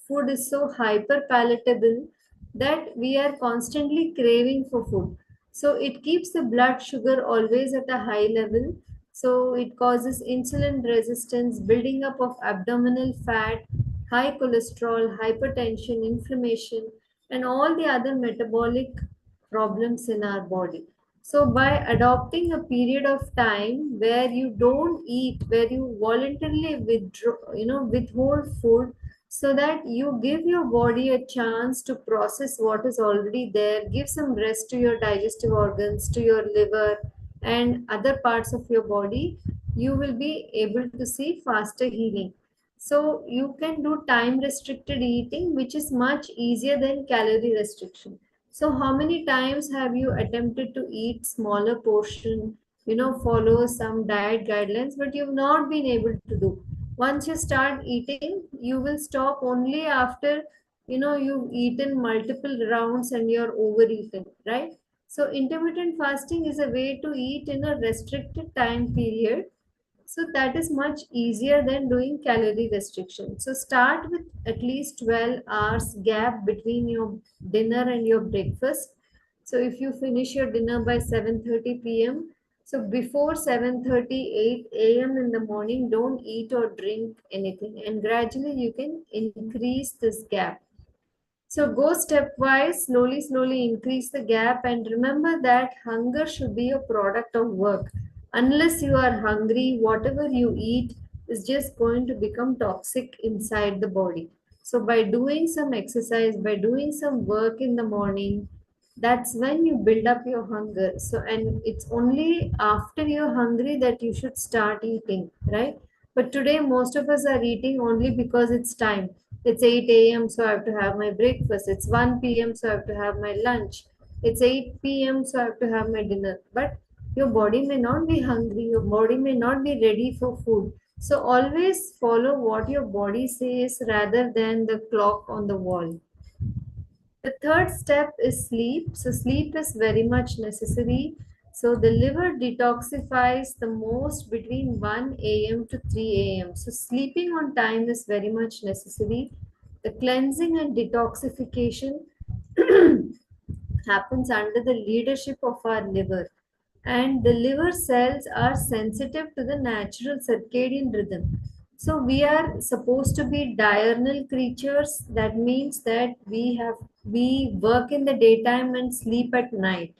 food is so hyper palatable that we are constantly craving for food. So it keeps the blood sugar always at a high level. So it causes insulin resistance, building up of abdominal fat, high cholesterol, hypertension, inflammation, and all the other metabolic problems in our body. So, by adopting a period of time where you don't eat, where you voluntarily withhold food, so that you give your body a chance to process what is already there, give some rest to your digestive organs, to your liver, and other parts of your body, you will be able to see faster healing. So, you can do time restricted eating, which is much easier than calorie restriction. So how many times have you attempted to eat smaller portion, follow some diet guidelines, but you've not been able to do. Once you start eating, you will stop only after, you've eaten multiple rounds and you're overeaten, right? So intermittent fasting is a way to eat in a restricted time period, so that is much easier than doing calorie restriction. So start with at least 12 hours gap between your dinner and your breakfast. So if you finish your dinner by 7:30 p.m., so before 7:30 8 a.m. in the morning, don't eat or drink anything, and gradually you can increase this gap. So go stepwise, slowly increase the gap, and remember that hunger should be a product of work. Unless you are hungry, whatever you eat is just going to become toxic inside the body. So by doing some exercise, by doing some work in the morning, that's when you build up your hunger. So, and it's only after you're hungry that you should start eating, right? But today most of us are eating only because it's time. It's 8 a.m., so I have to have my breakfast. It's 1 p.m., so I have to have my lunch. It's 8 p.m., so I have to have my dinner. But your body may not be hungry, your body may not be ready for food. So always follow what your body says rather than the clock on the wall. The third step is sleep. So, sleep is very much necessary. So, the liver detoxifies the most between 1 a.m. to 3 a.m. So, sleeping on time is very much necessary. The cleansing and detoxification happens under the leadership of our liver, and the liver cells are sensitive to the natural circadian rhythm. So we are supposed to be diurnal creatures. That means that we work in the daytime and sleep at night,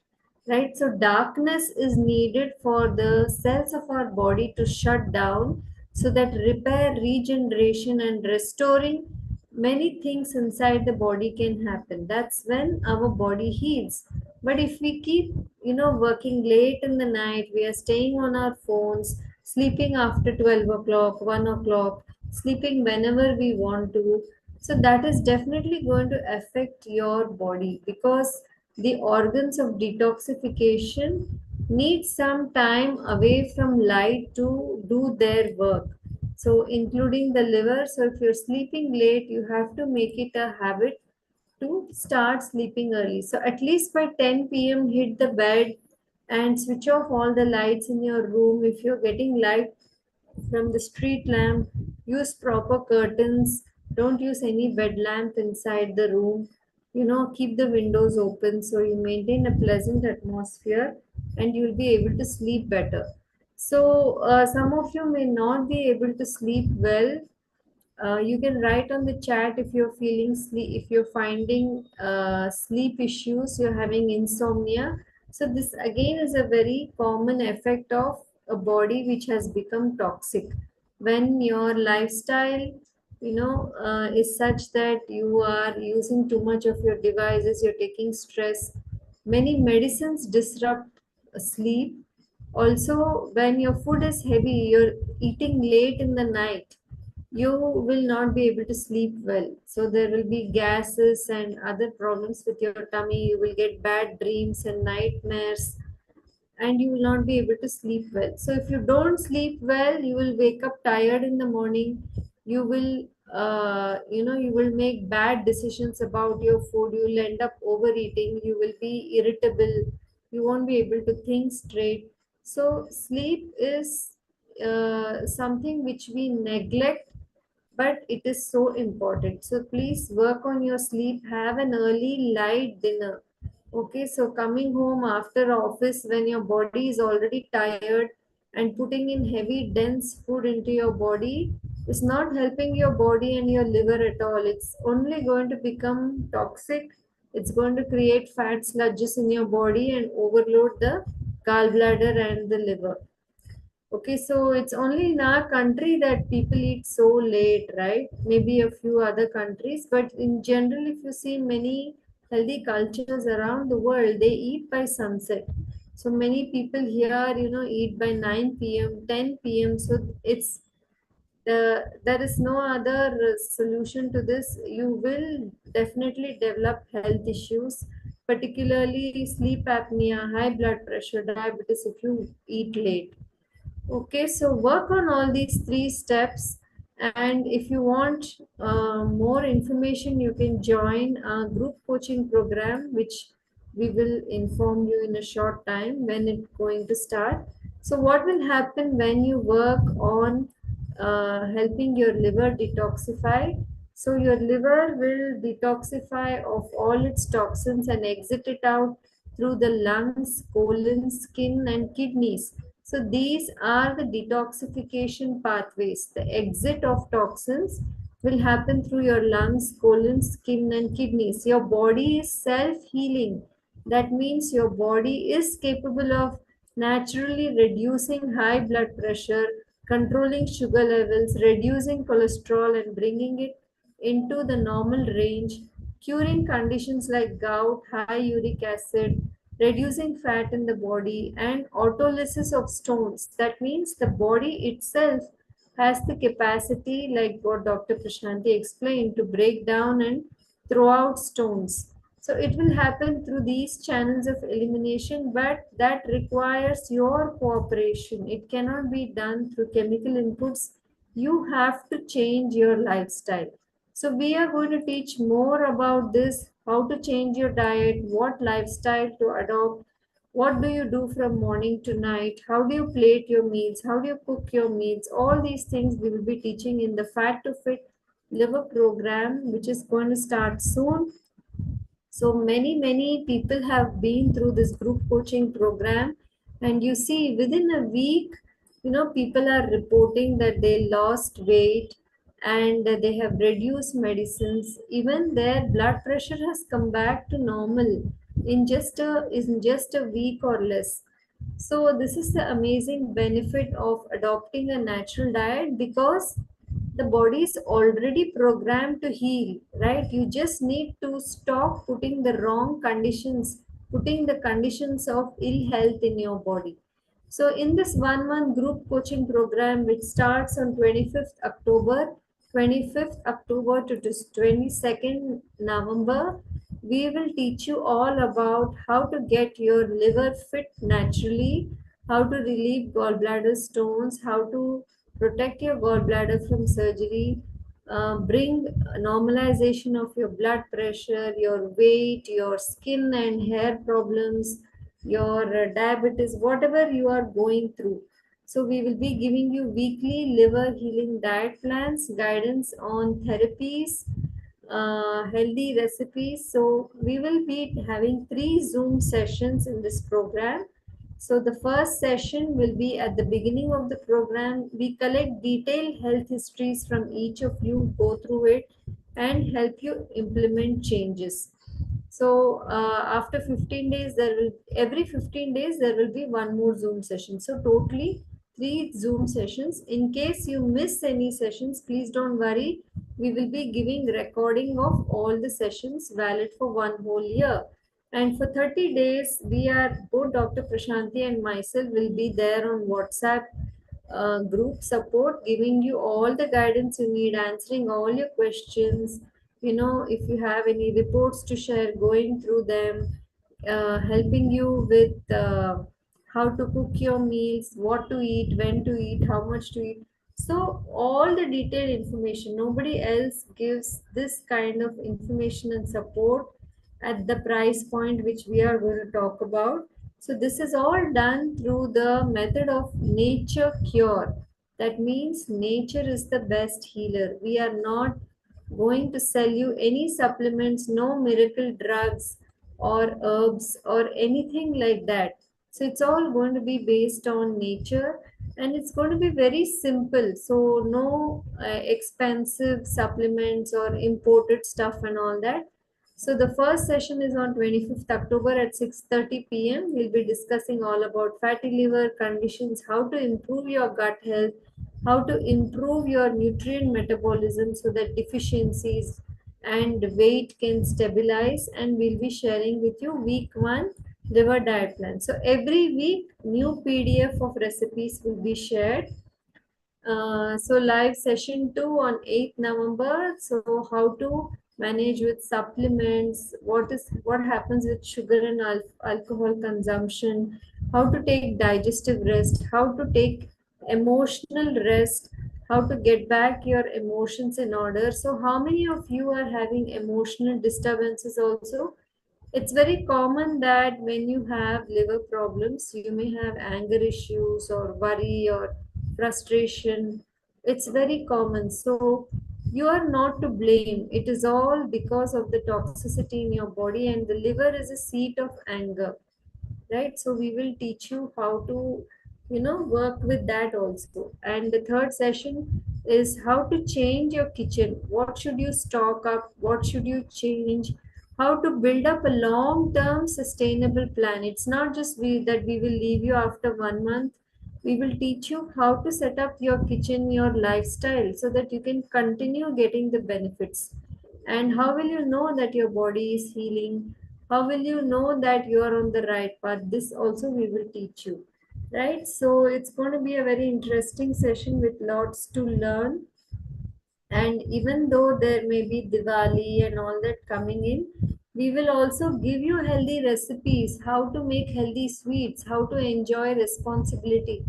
right? So darkness is needed for the cells of our body to shut down, so that repair, regeneration, and restoring many things inside the body can happen. That's when our body heals. But if we keep, working late in the night, we are staying on our phones, sleeping after 12 o'clock, 1 o'clock, sleeping whenever we want to, so that is definitely going to affect your body, because the organs of detoxification need some time away from light to do their work, so including the liver. So if you're sleeping late, you have to make it a habit to start sleeping early. So at least by 10 p.m., hit the bed and switch off all the lights in your room. If you're getting light from the street lamp, use proper curtains. Don't use any bed lamp inside the room. Keep the windows open so you maintain a pleasant atmosphere, and you'll be able to sleep better. So, some of you may not be able to sleep well. You can write on the chat if you're feeling sleep, if you're finding sleep issues, you're having insomnia. So this again is a very common effect of a body which has become toxic. When your lifestyle, is such that you are using too much of your devices, you're taking stress. Many medicines disrupt sleep. Also, when your food is heavy, you're eating late in the night, you will not be able to sleep well. So there will be gases and other problems with your tummy. You will get bad dreams and nightmares, and you will not be able to sleep well. So if you don't sleep well, you will wake up tired in the morning. You will, you will make bad decisions about your food. You will end up overeating. You will be irritable. You won't be able to think straight. So sleep is something which we neglect but it is so important. So please work on your sleep, have an early light dinner. Okay, so coming home after office when your body is already tired and putting in heavy, dense food into your body is not helping your body and your liver at all. It's only going to become toxic. It's going to create fat sludges in your body and overload the gallbladder and the liver. Okay, so it's only in our country that people eat so late, right? Maybe a few other countries, but in general, if you see many healthy cultures around the world, they eat by sunset. So many people here, eat by 9 p.m., 10 p.m. So there is no other solution to this. You will definitely develop health issues, particularly sleep apnea, high blood pressure, diabetes if you eat late. Okay, so work on all these three steps. And if you want more information, you can join a group coaching program, which we will inform you in a short time when it's going to start. So, what will happen when you work on helping your liver detoxify? So, your liver will detoxify of all its toxins and exit it out through the lungs, colon, skin, and kidneys. So these are the detoxification pathways. The exit of toxins will happen through your lungs, colon, skin, and kidneys. Your body is self-healing. That means your body is capable of naturally reducing high blood pressure, controlling sugar levels, reducing cholesterol, and bringing it into the normal range, curing conditions like gout, high uric acid, reducing fat in the body, and autolysis of stones. That means the body itself has the capacity, like what Dr. Prashanti explained, to break down and throw out stones. So it will happen through these channels of elimination, but that requires your cooperation. It cannot be done through chemical inputs. You have to change your lifestyle. So we are going to teach more about this, how to change your diet, what lifestyle to adopt, what do you do from morning to night, how do you plate your meals, how do you cook your meals. All these things we will be teaching in the Fat to Fit liver program, which is going to start soon. So many people have been through this group coaching program, and you see within a week, people are reporting that they lost weight and that they have reduced medicines. Even their blood pressure has come back to normal in just a week or less. So this is the amazing benefit of adopting a natural diet, because the body is already programmed to heal, right? You just need to stop putting the wrong conditions, putting the conditions of ill health in your body. So in this 1 month group coaching program, which starts on 25th October to 22nd November, we will teach you all about how to get your liver fit naturally, how to relieve gallbladder stones, how to protect your gallbladder from surgery, bring normalization of your blood pressure, your weight, your skin and hair problems, your diabetes, whatever you are going through. So we will be giving you weekly liver healing diet plans, guidance on therapies, healthy recipes. So we will be having 3 Zoom sessions in this program. So the first session will be at the beginning of the program. We collect detailed health histories from each of you, go through it, and help you implement changes. So after 15 days, every 15 days there will be one more Zoom session. So totally 3 Zoom sessions. In case you miss any sessions, please don't worry. We will be giving recording of all the sessions valid for 1 whole year. And for 30 days, we are both Dr. Prashanti and myself will be there on WhatsApp group support, giving you all the guidance you need, answering all your questions. If you have any reports to share, going through them, helping you with how to cook your meals, what to eat, when to eat, how much to eat. So all the detailed information, nobody else gives this kind of information and support at the price point which we are going to talk about. So this is all done through the method of nature cure. That means nature is the best healer. We are not going to sell you any supplements, no miracle drugs or herbs or anything like that. So it's all going to be based on nature, and it's going to be very simple. So no expensive supplements or imported stuff and all that. So the first session is on 25th October at 6:30 p.m. We'll be discussing all about fatty liver conditions, how to improve your gut health, how to improve your nutrient metabolism so that deficiencies and weight can stabilize, and we'll be sharing with you week 1 liver diet plan. So every week new PDF of recipes will be shared. So live session 2 on 8th November. So how to manage with supplements, what happens with sugar and alcohol consumption, how to take digestive rest, how to take emotional rest, how to get back your emotions in order. So how many of you are having emotional disturbances also? It's very common that when you have liver problems, you may have anger issues or worry or frustration. It's very common. So you are not to blame. It is all because of the toxicity in your body, and the liver is a seat of anger, right? So we will teach you how to work with that also. And the third session is how to change your kitchen. What should you stock up, what should you change, how to build up a long term sustainable plan. It's not just that we will leave you after 1 month. We will teach you how to set up your kitchen, your lifestyle, so that you can continue getting the benefits. And how will you know that your body is healing? How will you know that you are on the right path? This also we will teach you, right? So it's going to be a very interesting session with lots to learn. And even though there may be Diwali and all that coming in, we will also give you healthy recipes, how to make healthy sweets, how to enjoy responsibility,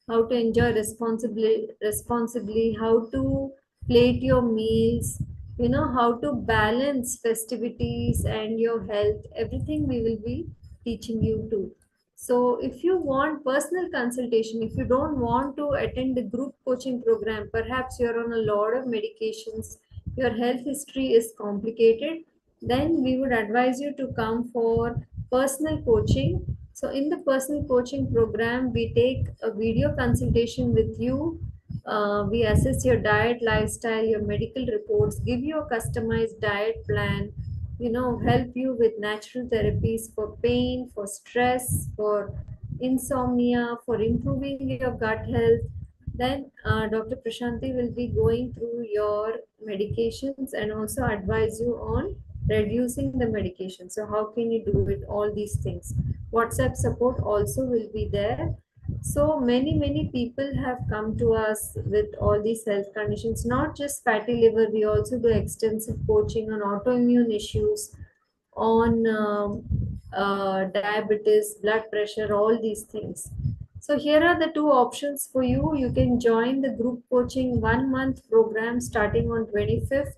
how to enjoy responsibly, how to plate your meals, how to balance festivities and your health. Everything we will be teaching you too. So if you want personal consultation, if you don't want to attend the group coaching program, perhaps you're on a lot of medications, your health history is complicated, then we would advise you to come for personal coaching. So in the personal coaching program, we take a video consultation with you. We assess your diet, lifestyle, your medical reports, give you a customized diet plan, help you with natural therapies for pain, for stress, for insomnia, for improving your gut health. Then Dr. Prashanti will be going through your medications and also advise you on reducing the medication. So how can you do it? All these things. WhatsApp support also will be there. So many people have come to us with all these health conditions, not just fatty liver. We also do extensive coaching on autoimmune issues, on diabetes, blood pressure, all these things. So here are the two options for you. You can join the group coaching 1 month program starting on 25th.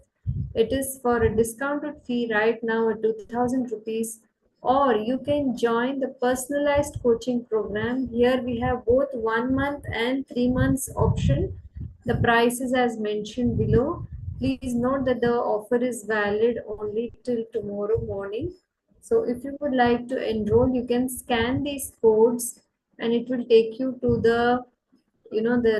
It is for a discounted fee right now at 2000 rupees. Or you can join the personalized coaching program. Here we have both 1 month and 3 months option. The price is as mentioned below. Please note that the offer is valid only till tomorrow morning. So if you would like to enroll, you can scan these codes and it will take you to the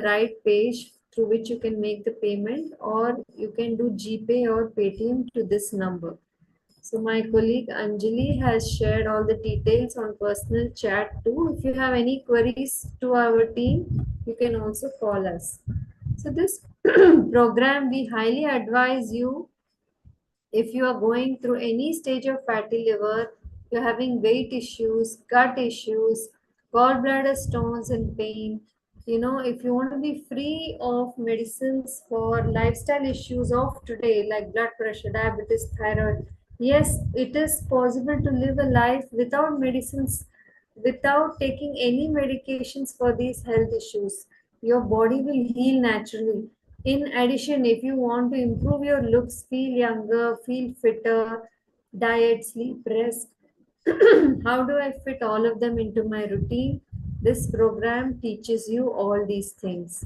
right page through which you can make the payment, or you can do GPay or Paytm to this number. So my colleague Anjali has shared all the details on personal chat too. If you have any queries to our team, you can also call us. So this program, we highly advise you. If you are going through any stage of fatty liver, you're having weight issues, gut issues, gallbladder stones and pain, if you want to be free of medicines for lifestyle issues of today like blood pressure, diabetes, thyroid, yes, it is possible to live a life without medicines, without taking any medications for these health issues. Your body will heal naturally. In addition, if you want to improve your looks, feel younger, feel fitter, diet, sleep, rest, how do I fit all of them into my routine? This program teaches you all these things.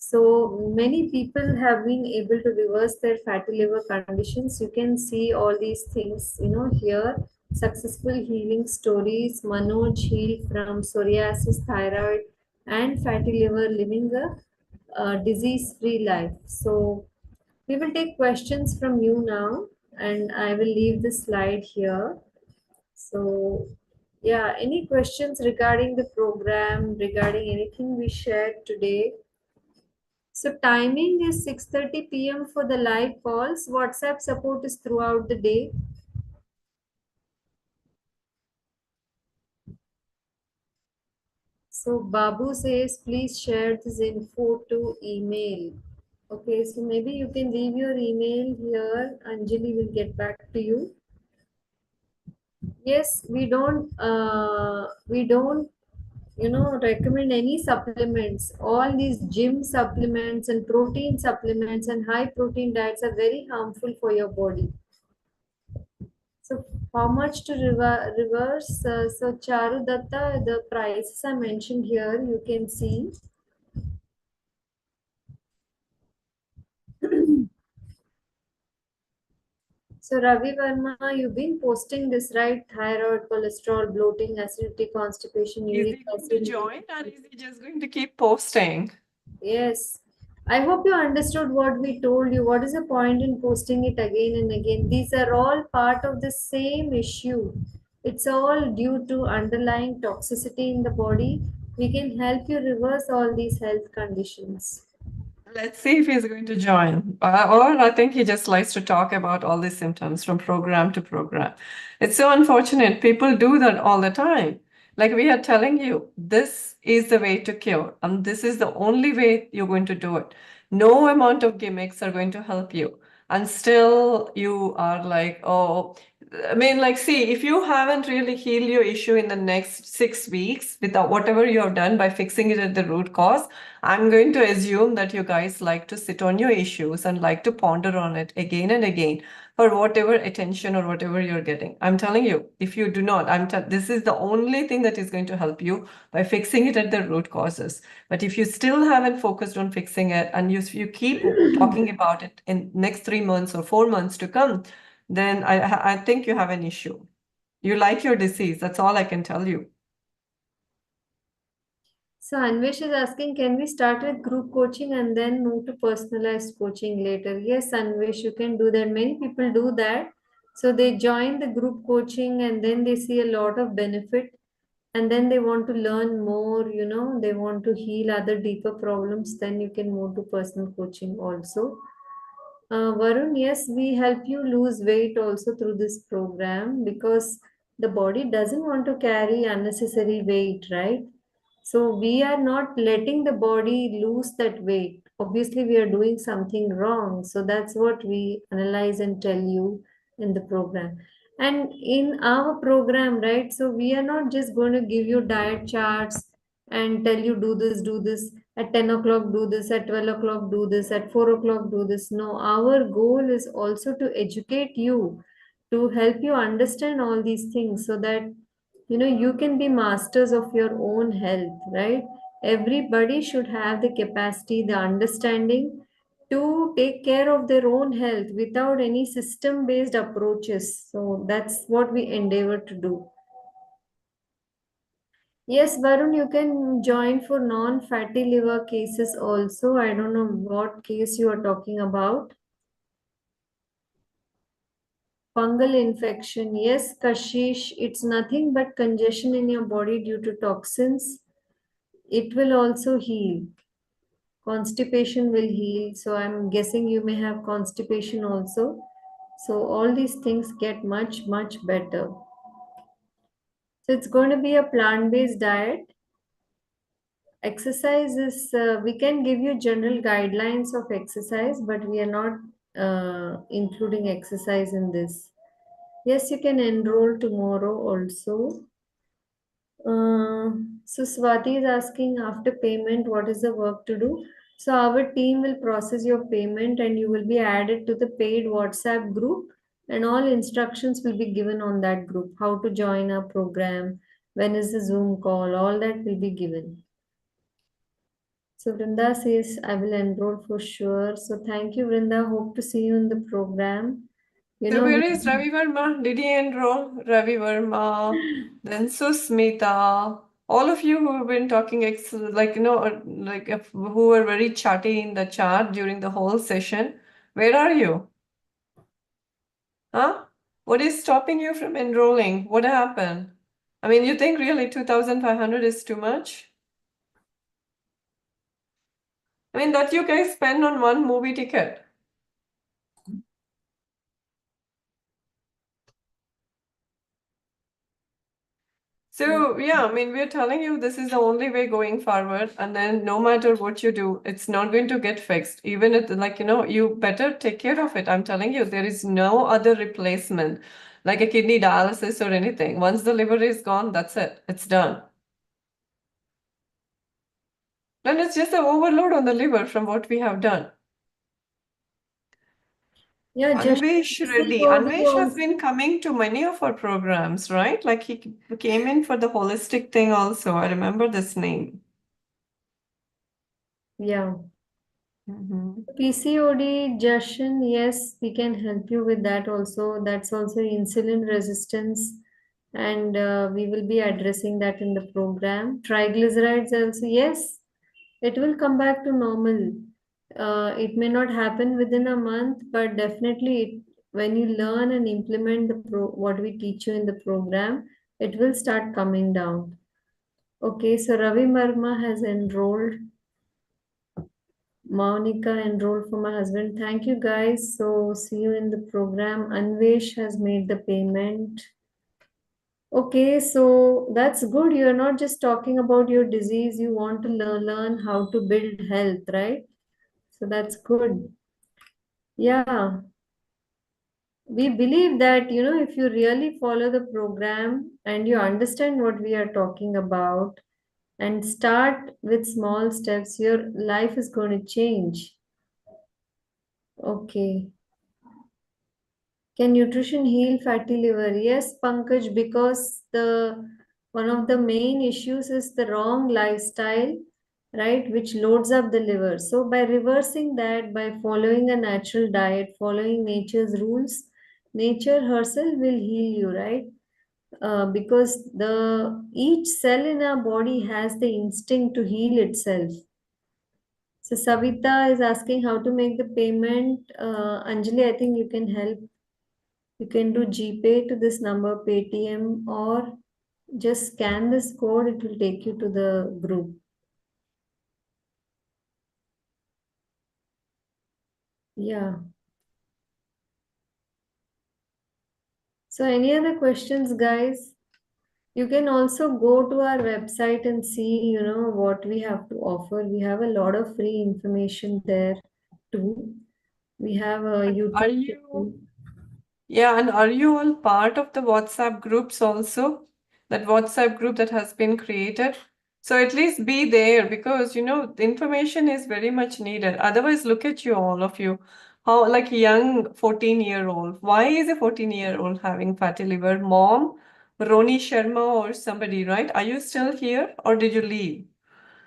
So many people have been able to reverse their fatty liver conditions. You can see all these things, here. Successful healing stories. Manoj healed from psoriasis, thyroid, and fatty liver, living a disease-free life. So we will take questions from you now, and I will leave the slide here. So, yeah, any questions regarding the program, regarding anything we shared today? So, timing is 6:30 p.m. for the live calls. WhatsApp support is throughout the day. So, Babu says, please share this info to email. Okay, so maybe you can leave your email here. Anjali will get back to you. Yes, we don't recommend any supplements. All these gym supplements and protein supplements and high protein diets are very harmful for your body. So how much to reverse? So Charu Datta, the prices are mentioned here. You can see. So Ravi Verma, you've been posting this, right? Thyroid, cholesterol, bloating, acidity, constipation, Is uric he going to acid. join or is he just going to keep posting? Yes. I hope you understood what we told you. What is the point in posting it again and again? These are all part of the same issue. It's all due to underlying toxicity in the body. We can help you reverse all these health conditions. Let's see if he's going to join. Or I think he just likes to talk about all these symptoms from program to program. It's so unfortunate. People do that all the time. Like we are telling you, this is the way to cure, and this is the only way you're going to do it. No amount of gimmicks are going to help you. And still, you are like, oh, I mean, like, see, if you haven't really healed your issue in the next 6 weeks without whatever you have done by fixing it at the root cause, I'm going to assume that you guys like to sit on your issues and like to ponder on it again and again for whatever attention or whatever you're getting. I'm telling you, if you do not, this is the only thing that is going to help you by fixing it at the root causes. But if you still haven't focused on fixing it and you keep talking about it in next 3 months or 4 months to come, then I think you have an issue. You like your disease. That's all I can tell you. So Anvesh is asking, can we start with group coaching and then move to personalized coaching later? Yes, Anvesh, you can do that. Many people do that. So they join the group coaching and then they see a lot of benefit, and then they want to learn more, they want to heal other deeper problems. Then you can move to personal coaching also. Varun, yes, we help you lose weight also through this program because the body doesn't want to carry unnecessary weight, right? So we are not letting the body lose that weight. Obviously, we are doing something wrong. So that's what we analyze and tell you in the program. And in our program, right? So we are not just going to give you diet charts and tell you do this at 10 o'clock, do this at 12 o'clock, do this at 4 o'clock, do this. No, our goal is also to educate you, to help you understand all these things so that you can be masters of your own health, right? Everybody should have the capacity, the understanding to take care of their own health without any system based approaches. So that's what we endeavor to do. Yes, Varun, you can join for non fatty liver cases also. I don't know what case you are talking about. Fungal infection. Yes, Kashish, it's nothing but congestion in your body due to toxins. It will also heal. Constipation will heal. So I'm guessing you may have constipation also. So all these things get much, much better. So it's going to be a plant-based diet. Exercise is, we can give you general guidelines of exercise, but we are not including exercise in this. Yes, you can enroll tomorrow also. So Swati is asking, after payment, what is the work to do? So our team will process your payment and you will be added to the paid WhatsApp group, and all instructions will be given on that group. How to join our program, when is the Zoom call, all that will be given. So Vrinda says, I will enroll for sure. So thank you, Vrinda. Hope to see you in the program. You So know, where we is Ravi Verma? Did he enroll? Ravi Verma, then Susmita, all of you who have been talking, like, who were very chatty in the chat during the whole session. Where are you? Huh? What is stopping you from enrolling? What happened? I mean, you think really 2,500 is too much? I mean, that you guys spend on one movie ticket. So, yeah, I mean, we're telling you this is the only way going forward. And then no matter what you do, it's not going to get fixed. Even if, you better take care of it. I'm telling you, there is no other replacement, like a kidney dialysis or anything. Once the liver is gone, that's it. It's done. Then it's just an overload on the liver from what we have done. yeah, just Anvesh Reddy. PCOD Anvesh has also. been coming to many of our programs, right? Like he came in for the holistic thing also. I remember this name. Yeah. Mhm. PCOD, Jashan, yes, we can help you with that also. That's also insulin resistance, and we will be addressing that in the program. Triglycerides also, yes, it will come back to normal. It may not happen within a month, but definitely when you learn and implement what we teach you in the program, it will start coming down. Okay, so Ravi Marma has enrolled. Monica enrolled for my husband. Thank you guys. So see you in the program. Anvesh has made the payment. Okay, so that's good. You're not just talking about your disease. You want to learn how to build health, right? So that's good. Yeah, we believe that, if you really follow the program and you understand what we are talking about and start with small steps, your life is going to change. Okay. Can nutrition heal fatty liver? Yes, Pankaj, because the one of the main issues is the wrong lifestyle, right, which loads up the liver. So by reversing that, by following a natural diet, following nature's rules, nature herself will heal you, right? Because the each cell in our body has the instinct to heal itself. So Savita is asking how to make the payment. Anjali, I think you can help. You can do GPay to this number, Paytm, or just scan this code, it will take you to the group. Yeah. So, any other questions, guys? You can also go to our website and see, what we have to offer. We have a lot of free information there too. We have a Are YouTube you? channel. Yeah, and are you all part of the WhatsApp groups also? That WhatsApp group that has been created? So at least be there because the information is very much needed. Otherwise, look at you, all of you. How like young 14-year-old. Why is a 14-year-old having fatty liver? Mom, Roni Sharma or somebody, right? Are you still here or did you leave?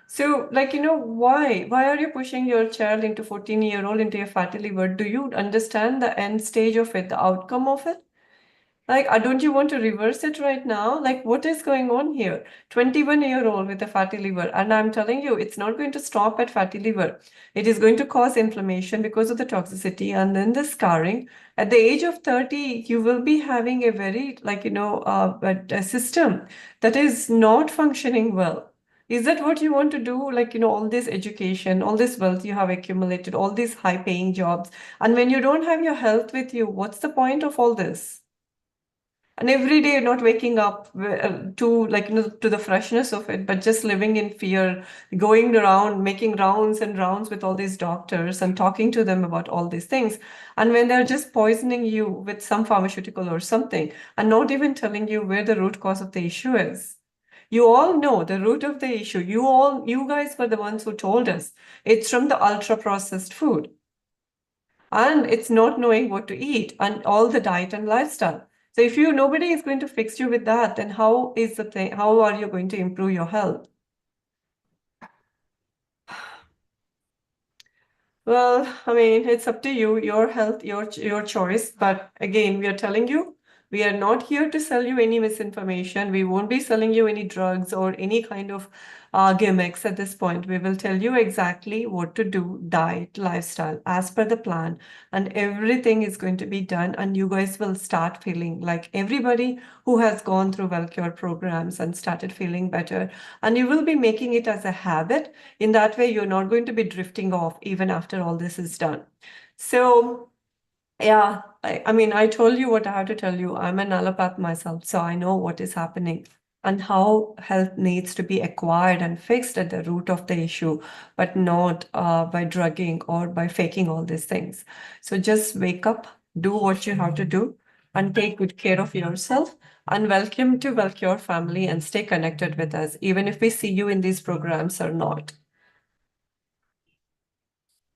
So, why? Why are you pushing your child into 14-year-old into a fatty liver? Do you understand the end stage of it, the outcome of it? Like, don't you want to reverse it right now? Like, what is going on here? 21-year-old with a fatty liver. And I'm telling you, it's not going to stop at fatty liver. It is going to cause inflammation because of the toxicity and then the scarring. At the age of 30, you will be having a very, a system that is not functioning well. Is that what you want to do? All this education, all this wealth you have accumulated, all these high paying jobs. And when you don't have your health with you, what's the point of all this? And every day not waking up to to the freshness of it, but just living in fear, going around making rounds and rounds with all these doctors and talking to them about all these things, and when they're just poisoning you with some pharmaceutical or something and not even telling you where the root cause of the issue is. You all know the root of the issue. You guys were the ones who told us it's from the ultra processed food, and it's not knowing what to eat and all the diet and lifestyle. So if nobody is going to fix you with that, then how are you going to improve your health? Well, I mean, it's up to you, your health, your choice. But again, we are telling you, we are not here to sell you any misinformation. We won't be selling you any drugs or any kind of gimmicks at this point. We will tell you exactly what to do, diet, lifestyle, as per the plan, and everything is going to be done. And you guys will start feeling like everybody who has gone through WellCure programs and started feeling better. And you will be making it as a habit. In that way, you're not going to be drifting off even after all this is done. So, yeah, I mean, I told you what I have to tell you. I'm an allopath myself, so I know what is happening and how health needs to be acquired and fixed at the root of the issue, but not by drugging or by faking all these things. So just wake up, do what you have to do, and take good care of yourself. And welcome to Welcure family and stay connected with us, even if we see you in these programs or not.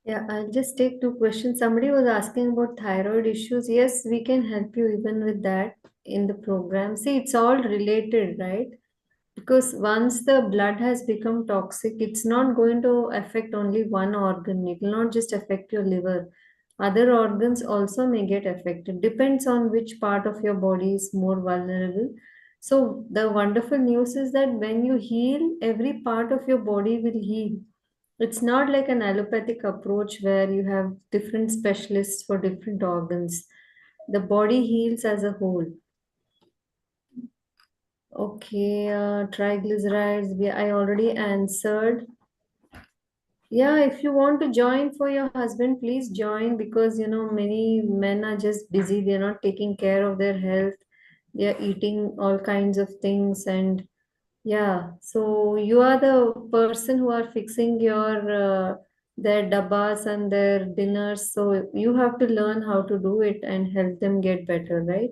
Yeah, I'll just take two questions. Somebody was asking about thyroid issues. Yes, we can help you even with that in the program. See, it's all related, right? Because once the blood has become toxic, it's not going to affect only one organ. It will not just affect your liver. Other organs also may get affected. Depends on which part of your body is more vulnerable. So the wonderful news is that when you heal, every part of your body will heal. It's not like an allopathic approach where you have different specialists for different organs. The body heals as a whole. Okay, triglycerides, I already answered. Yeah, if you want to join for your husband, please join because many men are just busy. They're not taking care of their health. They're eating all kinds of things, and yeah, so you are the person who are fixing their dabbas and their dinners. So you have to learn how to do it and help them get better, right?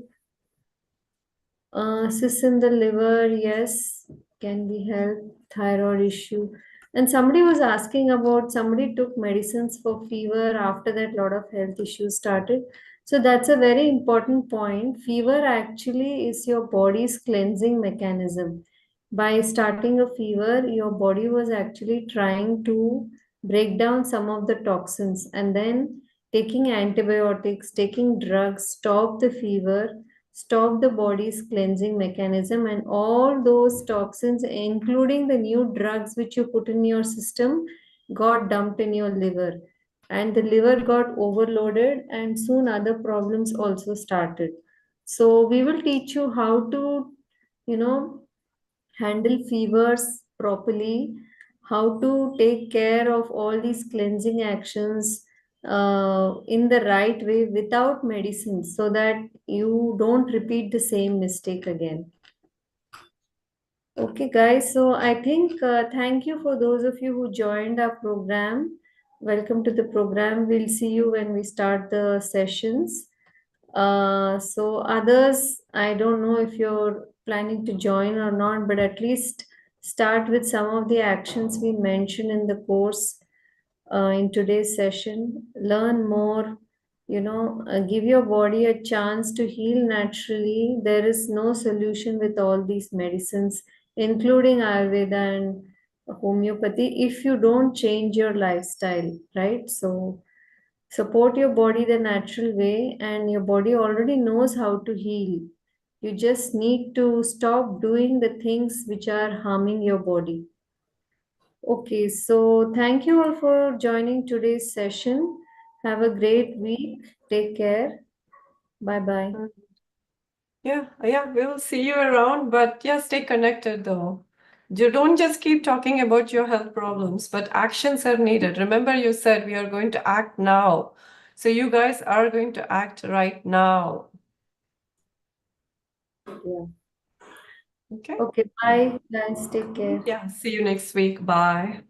Cysts in the liver, yes, can be helped. Thyroid issue. And somebody was asking about somebody took medicines for fever. After that, lot of health issues started. So that's a very important point. Fever actually is your body's cleansing mechanism. By starting a fever, your body was actually trying to break down some of the toxins, and then taking antibiotics, taking drugs, stop the fever, stop the body's cleansing mechanism, and all those toxins, including the new drugs which you put in your system, got dumped in your liver. And the liver got overloaded, and soon other problems also started. So, we will teach you how to, you know, handle fevers properly, how to take care of all these cleansing actions in the right way without medicines so that you don't repeat the same mistake again. Okay, guys, so I think thank you for those of you who joined our program. Welcome to the program. We'll see you when we start the sessions. So others, I don't know if you're planning to join or not, but at least start with some of the actions we mentioned in the course in today's session. Learn more, give your body a chance to heal naturally. There is no solution with all these medicines, including Ayurveda and homeopathy, if you don't change your lifestyle, right? So support your body the natural way, and your body already knows how to heal. You just need to stop doing the things which are harming your body. Okay, so thank you all for joining today's session. Have a great week. Take care. Bye bye. Yeah, yeah, we will see you around, but yeah, stay connected though. You don't just keep talking about your health problems, but actions are needed. Remember, you said we are going to act now. So you guys are going to act right now. Yeah. Okay? Okay, bye guys. Take care. Yeah, see you next week. Bye.